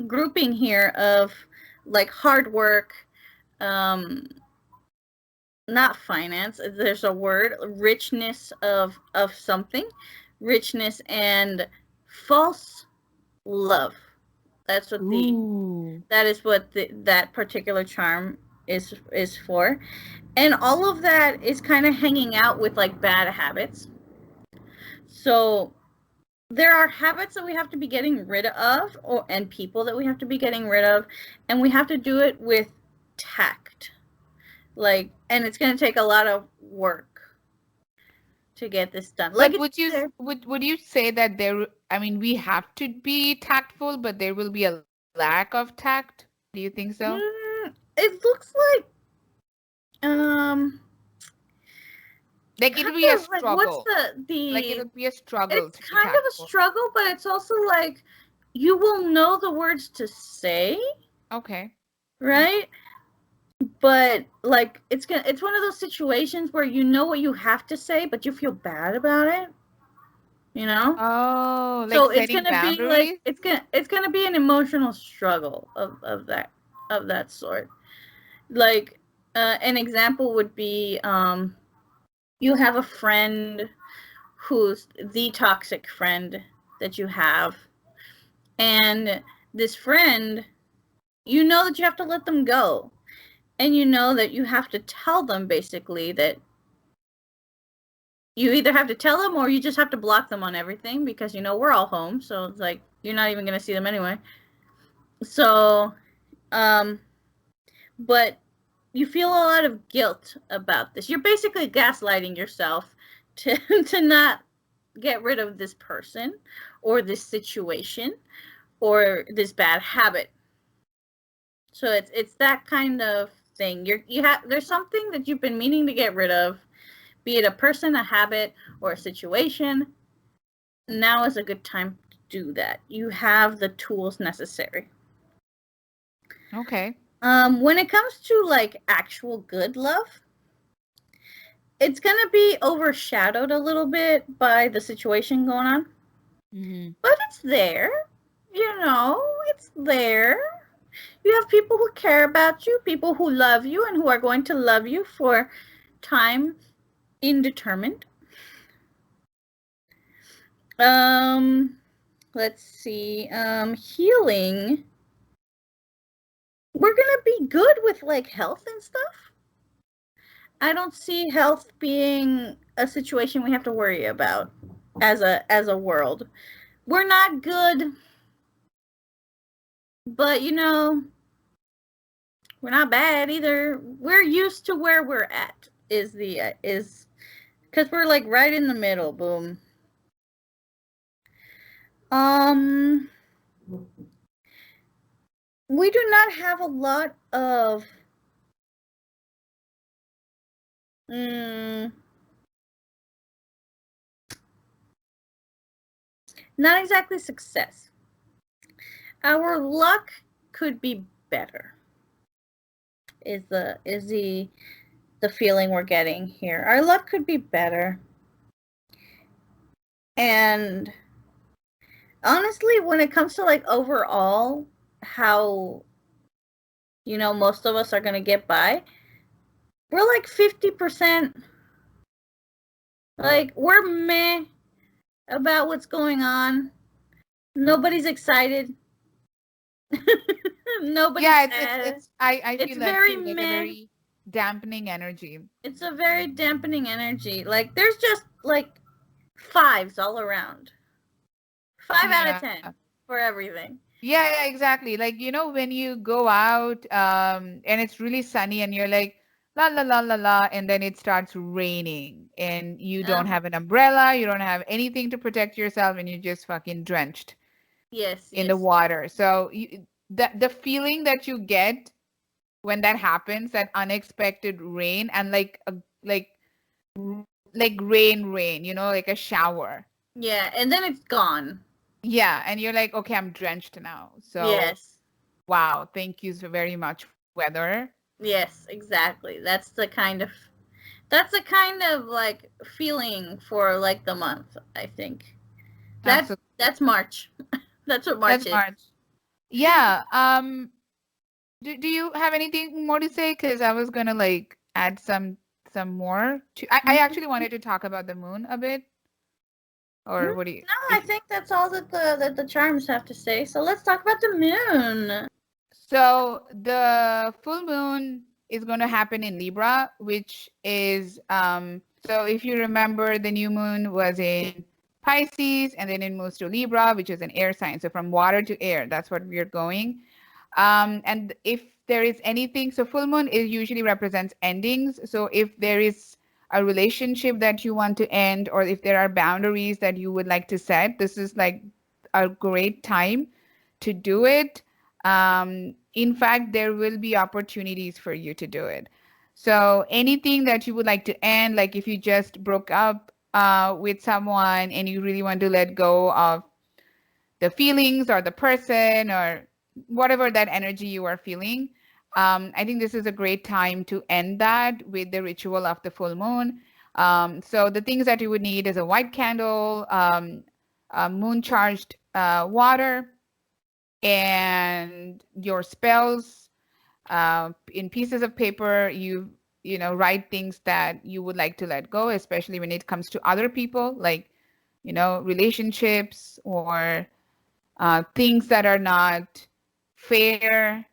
grouping here of like hard work, um not finance, there's a word, richness of something, richness and false love. That's what the Ooh. that is what that particular charm is for. And all of that is kind of hanging out with like bad habits. So there are habits that we have to be getting rid of, and people that we have to be getting rid of, and we have to do it with tact. Like, and it's going to take a lot of work to get this done. Like But it's there. would you say that I mean, we have to be tactful, but there will be a lack of tact? Do you think so? It looks like um Like kind it'll be a of like what's struggle. Like the it'll be a struggle it's to be kind of a tactful. struggle, but it's also like you will know the words to say, Okay. right? But like it's one of those situations where you know what you have to say, but you feel bad about it. you know? Oh, like So it's setting gonna be like boundaries? it's gonna be an emotional struggle of that sort. Like an example would be you have a friend who's the toxic friend that you have, and this friend, you know that you have to let them go, and you know that you have to tell them basically that you either have to tell them or you just have to block them on everything because we're all home, so it's like you're not even going to see them anyway. So um but you feel a lot of guilt about this. You're basically gaslighting yourself to to not get rid of this person or this situation or this bad habit. So it's that kind of thing. There's something that you've been meaning to get rid of, be it a person, a habit, or a situation. Now is a good time to do that. You have the tools necessary. Okay. When it comes to like actual good love, it's gonna be overshadowed a little bit by the situation going on, but it's there. It's there. You have people who care about you, people who love you, and who are going to love you for time indeterminate. Um, let's see. Healing. We're gonna be good with like health and stuff. I don't see health being a situation we have to worry about as a world. We're not good, but we're not bad either. We're used to where we're at. Is because we're like right in the middle. Boom. Um, we do not have a lot of not exactly success. Our luck could be better. Is the feeling we're getting here? Our luck could be better. And honestly, when it comes to like overall how most of us are going to get by, we're like 50%. Like we're meh about what's going on. Nobody's excited. Nobody's Yeah, sad. I It's feel that very too, like a meh. very dampening energy. It's a very dampening energy. Like there's just like fives all around. 5 out of 10 Yeah. for everything. Yeah, exactly. Like, when you go out, and it's really sunny and you're like, la la la la la, and then it starts raining and you don't Uh-huh. have an umbrella, you don't have anything to protect yourself, and you're just fucking drenched Yes, in the yes. water. So the feeling that you get when that happens, that unexpected rain and r- like rain, like a shower. Yeah, and then it's gone. Yeah, and you're like, okay, I'm drenched now. So, Yes. wow, thank you so very much, weather. Yes, exactly. That's the kind of like feeling for like the month, I think. That's Absolutely. that's March. That's what March That's is. March. Yeah. Do you have anything more to say? Because I was gonna like add some more to I Mhm. actually wanted to talk about the moon a bit. Mm, Or what do you No, I if think that's all that the charms have to say. So let's talk about the moon. So the full moon is going to happen in Libra, which is so if you remember, the new moon was in Pisces and then it moves to Libra, which is an air sign. So from water to air, that's what we're going. And if there is anything, so full moon is usually represents endings. So if there is a relationship that you want to end, or if there are boundaries that you would like to set, this is like a great time to do it. In fact, there will be opportunities for you to do it. So anything that you would like to end, like if you just broke up with someone and you really want to let go of the feelings or the person or whatever that energy you are feeling, I think this is a great time to end that with the ritual of the full moon. So the things that you would need is a white candle, moon charged water, and your spells. In pieces of paper, write things that you would like to let go, especially when it comes to other people, like relationships or things that are not fair,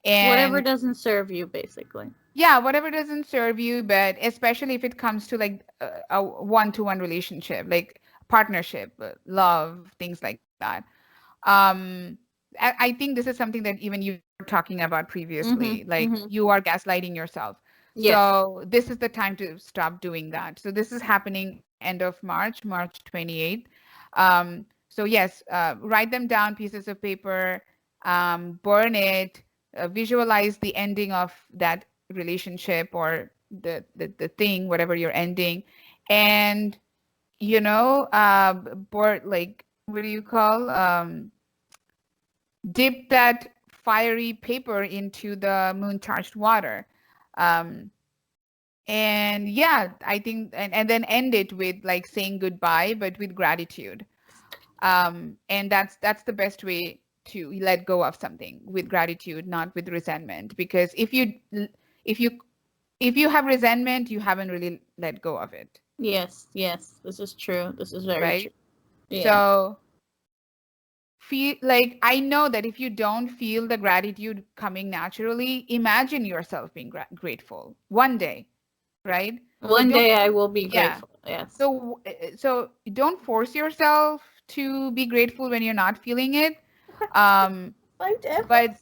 Whatever and doesn't serve you, basically. yeah, whatever doesn't serve you, but especially if it comes to like a one-to-one relationship, like partnership, love, things like that. um I think this is something that even you were talking about previously, like you are gaslighting yourself. Yes. So this is the time to stop doing that. So this is happening end of March 28th. So yes, write them down, pieces of paper, burn it, visualize the ending of that relationship or the thing, whatever you're ending, and like, what do you call, dip that fiery paper into the moon charged water. um and yeah, I think, and then end it with like saying goodbye but with gratitude. And that's the best way to let go of something, with gratitude, not with resentment, because if you if you have resentment, you haven't really let go of it, Yes, yes. This is true. This is very true. right? Yeah. So feel like, I know that if you don't feel the gratitude coming naturally, imagine yourself being grateful one day, right? Like, One don't, day I will be yeah. grateful. Yes. So don't force yourself to be grateful when you're not feeling it. Um, Like but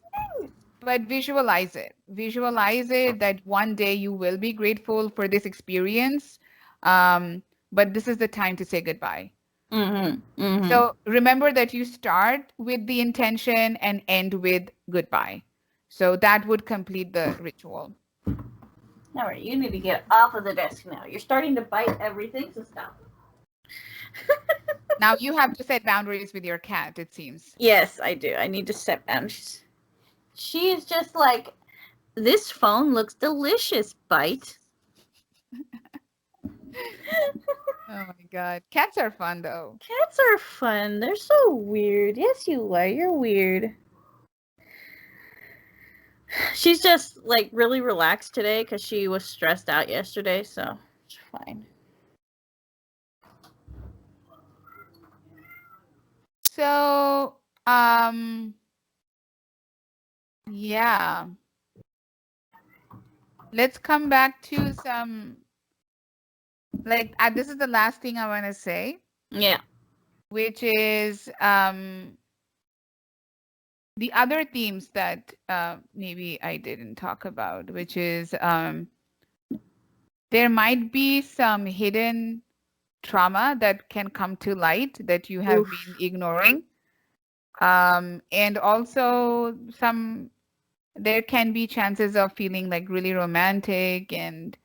everything. visualize it. Visualize it that one day you will be grateful for this experience. Um, but this is the time to say goodbye. So remember that you start with the intention and end with goodbye. So that would complete the ritual. All right, you need to get off of the desk now. You're starting to bite everything, so stop. Now you have to set boundaries with your cat, it seems. Yes, I do. I need to set boundaries. She is just like, this phone looks delicious, bite. Oh my God. Cats are fun though. Cats are fun. They're so weird. Yes, you are. You're weird. She's just like really relaxed today because she was stressed out yesterday, so it's fine. So, yeah. Let's come back to some, like, this is the last thing I want to say, Yeah. which is the other themes that maybe I didn't talk about, which is there might be some hidden trauma that can come to light that you have been ignoring. And also there can be chances of feeling like really romantic and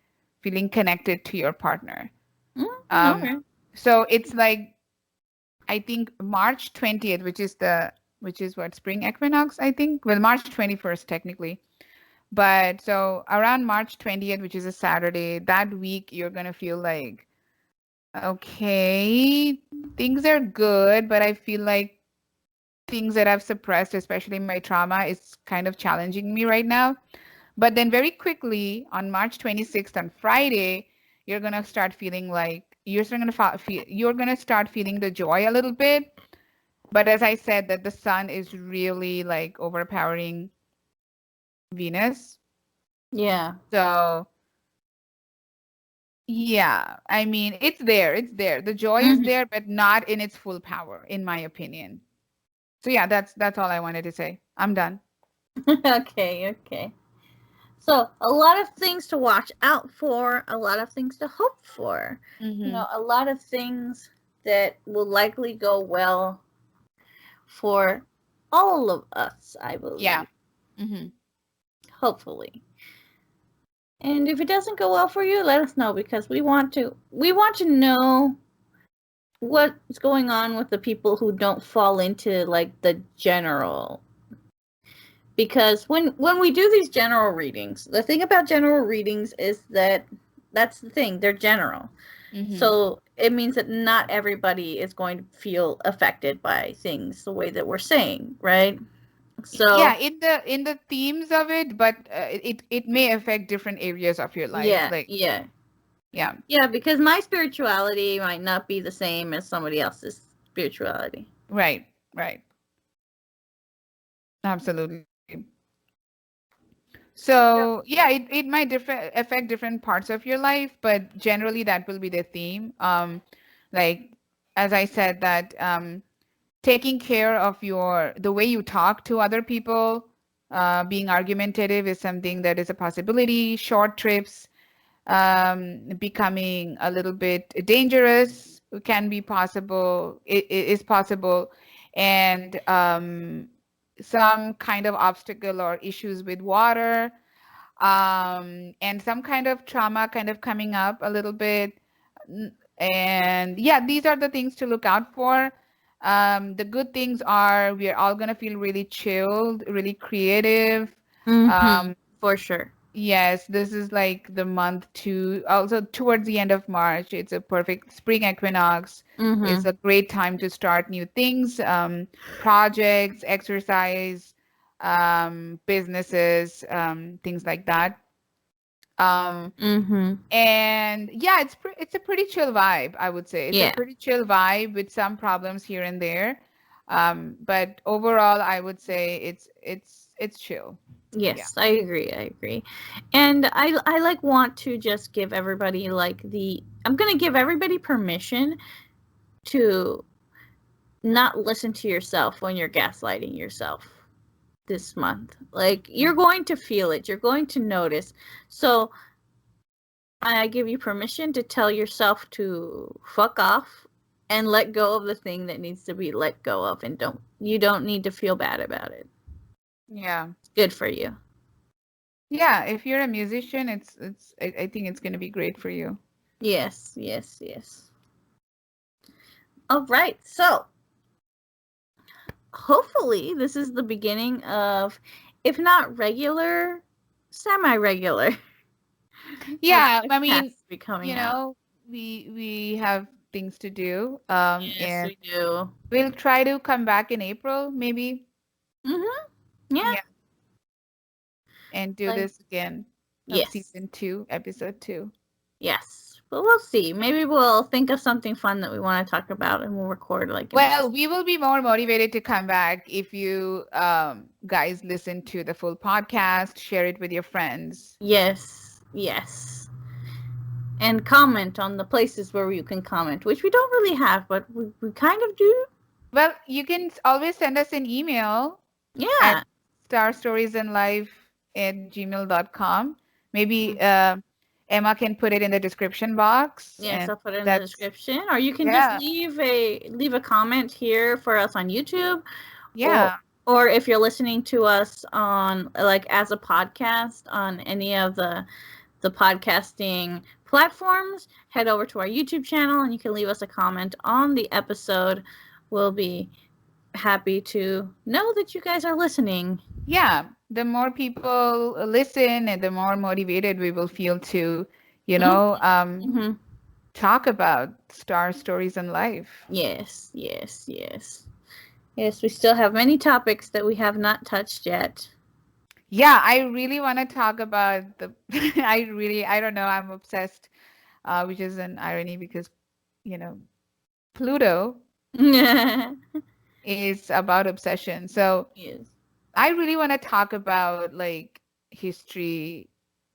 feeling connected to your partner. Okay. So it's like, I think March 20th, which is what, spring equinox, I think. Well, March 21st technically. But so around March 20th, which is a Saturday, that week you're going to feel like, okay, things are good, but I feel like things that I've suppressed, especially my trauma, is kind of challenging me right now. But then very quickly on March 26th, on Friday, you're going to start feeling like you're going to start feeling the joy a little bit. But as I said, that the sun is really like overpowering Venus. Yeah. So yeah, I mean, it's there. It's there. The joy is there, but not in its full power, in my opinion. So yeah, that's all I wanted to say. I'm done. Okay, okay. So, a lot of things to watch out for, a lot of things to hope for. You know, a lot of things that will likely go well for all of us, I believe. Yeah. Hopefully. And if it doesn't go well for you, let us know, because we want to know what's going on with the people who don't fall into like the general. Because when we do these general readings, the thing about general readings is that That's the thing. They're general. Mm-hmm. So it means that not everybody is going to feel affected by things the way that we're saying, right? Yeah, So in the themes of it, but it may affect different areas of your life. yeah, Like, yeah. yeah, Yeah, because my spirituality might not be the same as somebody else's spirituality. right, right, absolutely. So yeah, it might affect different parts of your life, but generally that will be the theme. Like as I said, that taking care of the way you talk to other people, being argumentative is something that is a possibility. Short trips, becoming a little bit dangerous can be possible. It is possible, and some kind of obstacle or issues with water, and some kind of trauma kind of coming up a little bit. And yeah, these are the things to look out for. The good things are we are all going to feel really chilled, really creative. Mm-hmm. Um, For sure. yes, this is like the month also towards the end of March. It's a perfect spring equinox. It's Mm-hmm. a great time to start new things, projects, exercise, businesses, things like that. Um, Mm-hmm. and yeah, it's a pretty chill vibe, I would say. It's a Yeah. pretty chill vibe with some problems here and there. But overall, I would say it's chill. Yeah. Yes, I agree. I agree. And I like want to just give everybody like the I'm going to give everybody permission to not listen to yourself when you're gaslighting yourself this month. Like you're Mm. going to feel it. You're going to notice. So I give you permission to tell yourself to fuck off and let go of the thing that needs to be let go of, and don't need to feel bad about it. Yeah. It's good for you. Yeah, if you're a musician, I think it's going to be great for you. Yes, yes, yes. All right. So, hopefully this is the beginning of, if not regular, semi-regular Yeah, I mean, podcasts be coming you out. know, we have things to do, Yes, and we do. we'll try to come back in April, maybe. Mm-hmm. Yeah. Yeah, and do Like, this again of yes. season 2, episode 2. Yes. But we'll see. Maybe we'll think of something fun that we want to talk about and we'll record like an Well, episode. we will be more motivated to come back if you guys listen to the full podcast, share it with your friends. Yes. Yes. And comment on the places where you can comment, which we don't really have, but we kind of do. Well, you can always send us an email at Yeah. starstories@gmail.com. Maybe Emma can put it in the description box, Yes, and I'll put it in the that's description. Or you can just yeah, leave a comment here for us on YouTube, or yeah, or if you're listening to us on like as a podcast on any of the podcasting platforms, head over to our YouTube channel and you can leave us a comment on the episode. We'll be happy to know that you guys are listening. yeah. The more people listen, and the more motivated we will feel to, you Mm-hmm. know, Mm-hmm. talk about star stories in life. Yes, yes, yes. Yes, we still have many topics that we have not touched yet. Yeah, I really want to talk about the. I don't know. I'm obsessed, which is an irony because, you know, Pluto is about obsession. So Yes. I really want to talk about like history,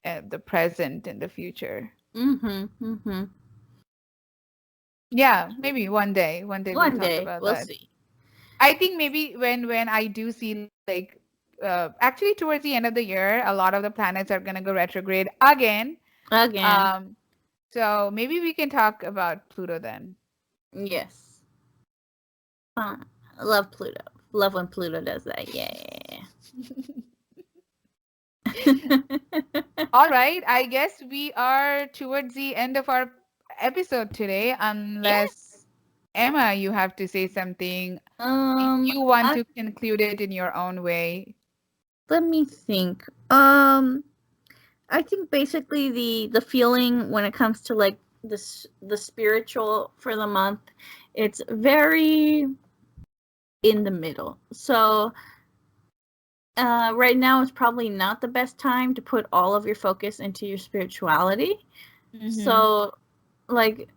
the present, and the future. Mm-hmm. Mm-hmm. Yeah, maybe one day. One day we'll One talk day about we'll that. see. I think maybe when I do see like actually towards the end of the year, a lot of the planets are gonna go retrograde again. Again. Um, so maybe we can talk about Pluto then. Yes. I love Pluto. Love when Pluto does that. Yeah. All right, I guess we are towards the end of our episode today, Yes. unless Emma, you have to say something. If Um, you want I, to conclude it in your own way. let me think. Um, I think basically the feeling when it comes to like the spiritual for the month, it's very in the middle. So right now is probably not the best time to put all of your focus into your spirituality. So, like,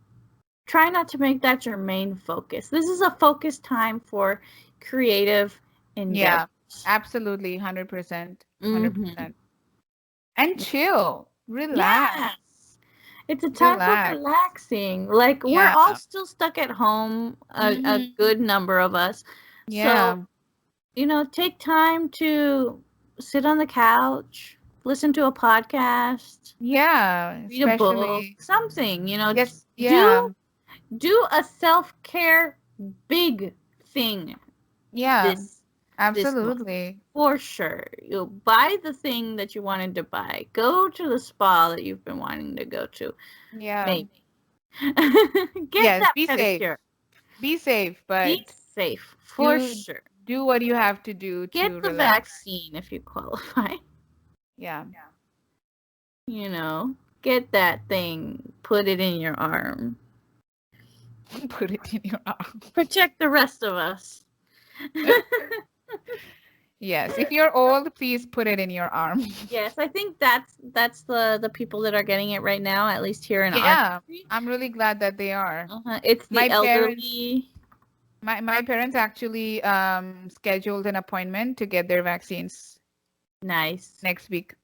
try not to make that your main focus. This is a focus time for creative endeavors. Yeah, absolutely, 100%, 100%. And chill, relax, Yeah. It's a time for relax. relaxing. Like, we're Yeah. all still stuck at home, a good number of us. Yeah. So, take time to sit on the couch, listen to a podcast, Yeah, read a book, especially something, yes, yeah. do a self-care big thing Yeah, this month. absolutely. For sure. You'll buy the thing that you wanted to buy. Go to the spa that you've been wanting to go to. Yeah. Maybe. Get Yes, that be safe. pedicure. Be safe, Be but safe, for do sure. do what you have to do to Get the relax. vaccine if you qualify. Yeah. Get that thing, put it in your arm. Put it in your arm. Protect the rest of us. Yes, if you're old, please put it in your arm. Yes, I think that's the people that are getting it right now, at least here in our Yeah, country. I'm really glad that they are. It's the My parents, elderly. my parents actually scheduled an appointment to get their vaccines Nice. next week.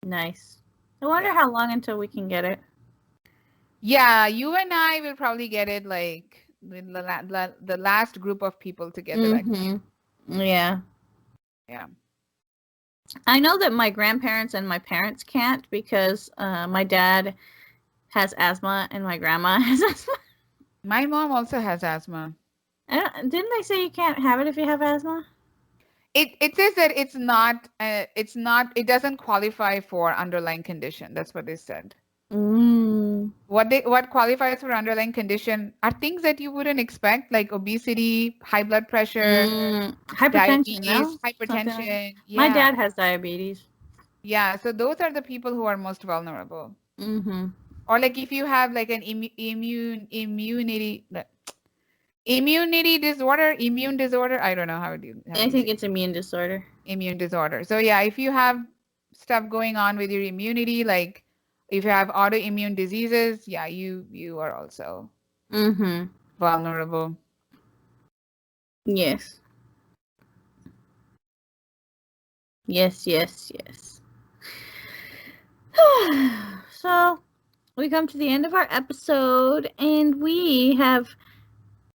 Nice. I wonder how long until we can get it. Yeah, you and I will probably get it like the last group of people to get the vaccine. Yeah. Yeah. I know that my grandparents and my parents can't because my dad has asthma and my grandma has asthma. My mom also has asthma. Didn't they say you can't have it if you have asthma? It says that it doesn't qualify for underlying condition. That's what they said. What qualifies for underlying condition are things that you wouldn't expect, like obesity, high blood pressure, Hypertension, no? diabetes, hypertension. My Yeah. dad has diabetes. Yeah, so those are the people who are most vulnerable. Mm-hmm. Or like if you have like an immunity disorder, immune disorder, I don't know how do you I think say it's immune disorder. immune disorder. So yeah, if you have stuff going on with your immunity, like if you have autoimmune diseases, yeah, you are also vulnerable. Yes. Yes. So, we come to the end of our episode, and we have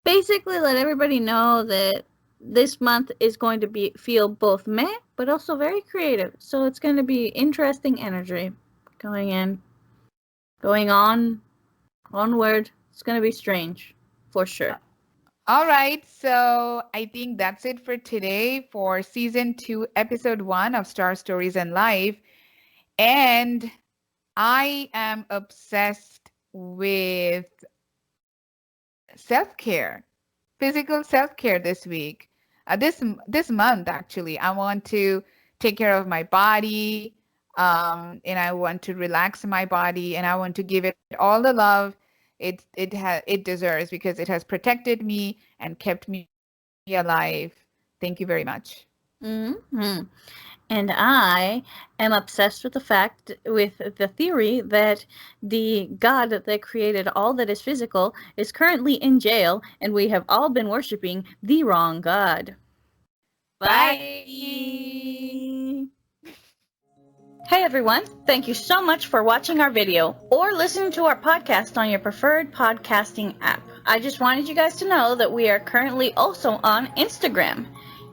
basically let everybody know that this month is going to feel both meh, but also very creative. So it's going to be interesting energy going in, going on, onward. It's going to be strange, for sure. All right, so I think that's it for today for season 2, episode 1 of Star Stories and Life. And I am obsessed with self-care, physical self-care this week. This month actually, I want to take care of my body, and I want to relax my body, and I want to give it all the love it deserves because it has protected me and kept me alive. Thank you very much. Mm-hmm. And I am obsessed with the theory that the God that created all that is physical is currently in jail, and we have all been worshiping the wrong God. Bye. Hey everyone, thank you so much for watching our video or listening to our podcast on your preferred podcasting app. I just wanted you guys to know that we are currently also on Instagram.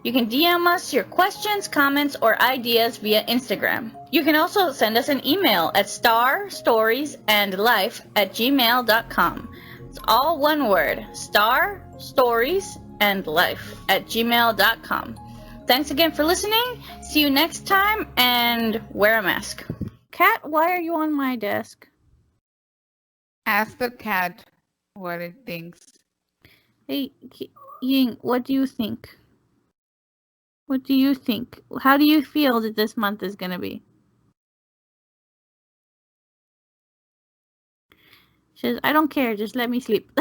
You can DM us your questions, comments, or ideas via Instagram. You can also send us an email at starstoriesandlife@gmail.com. It's all one word, starstoriesandlife@gmail.com. Thanks again for listening. See you next time, and wear a mask. Cat, why are you on my desk? Ask the cat what it thinks. Hey, Ying, what do you think? What do you think? How do you feel that this month is going to be? She says, I don't care, just let me sleep.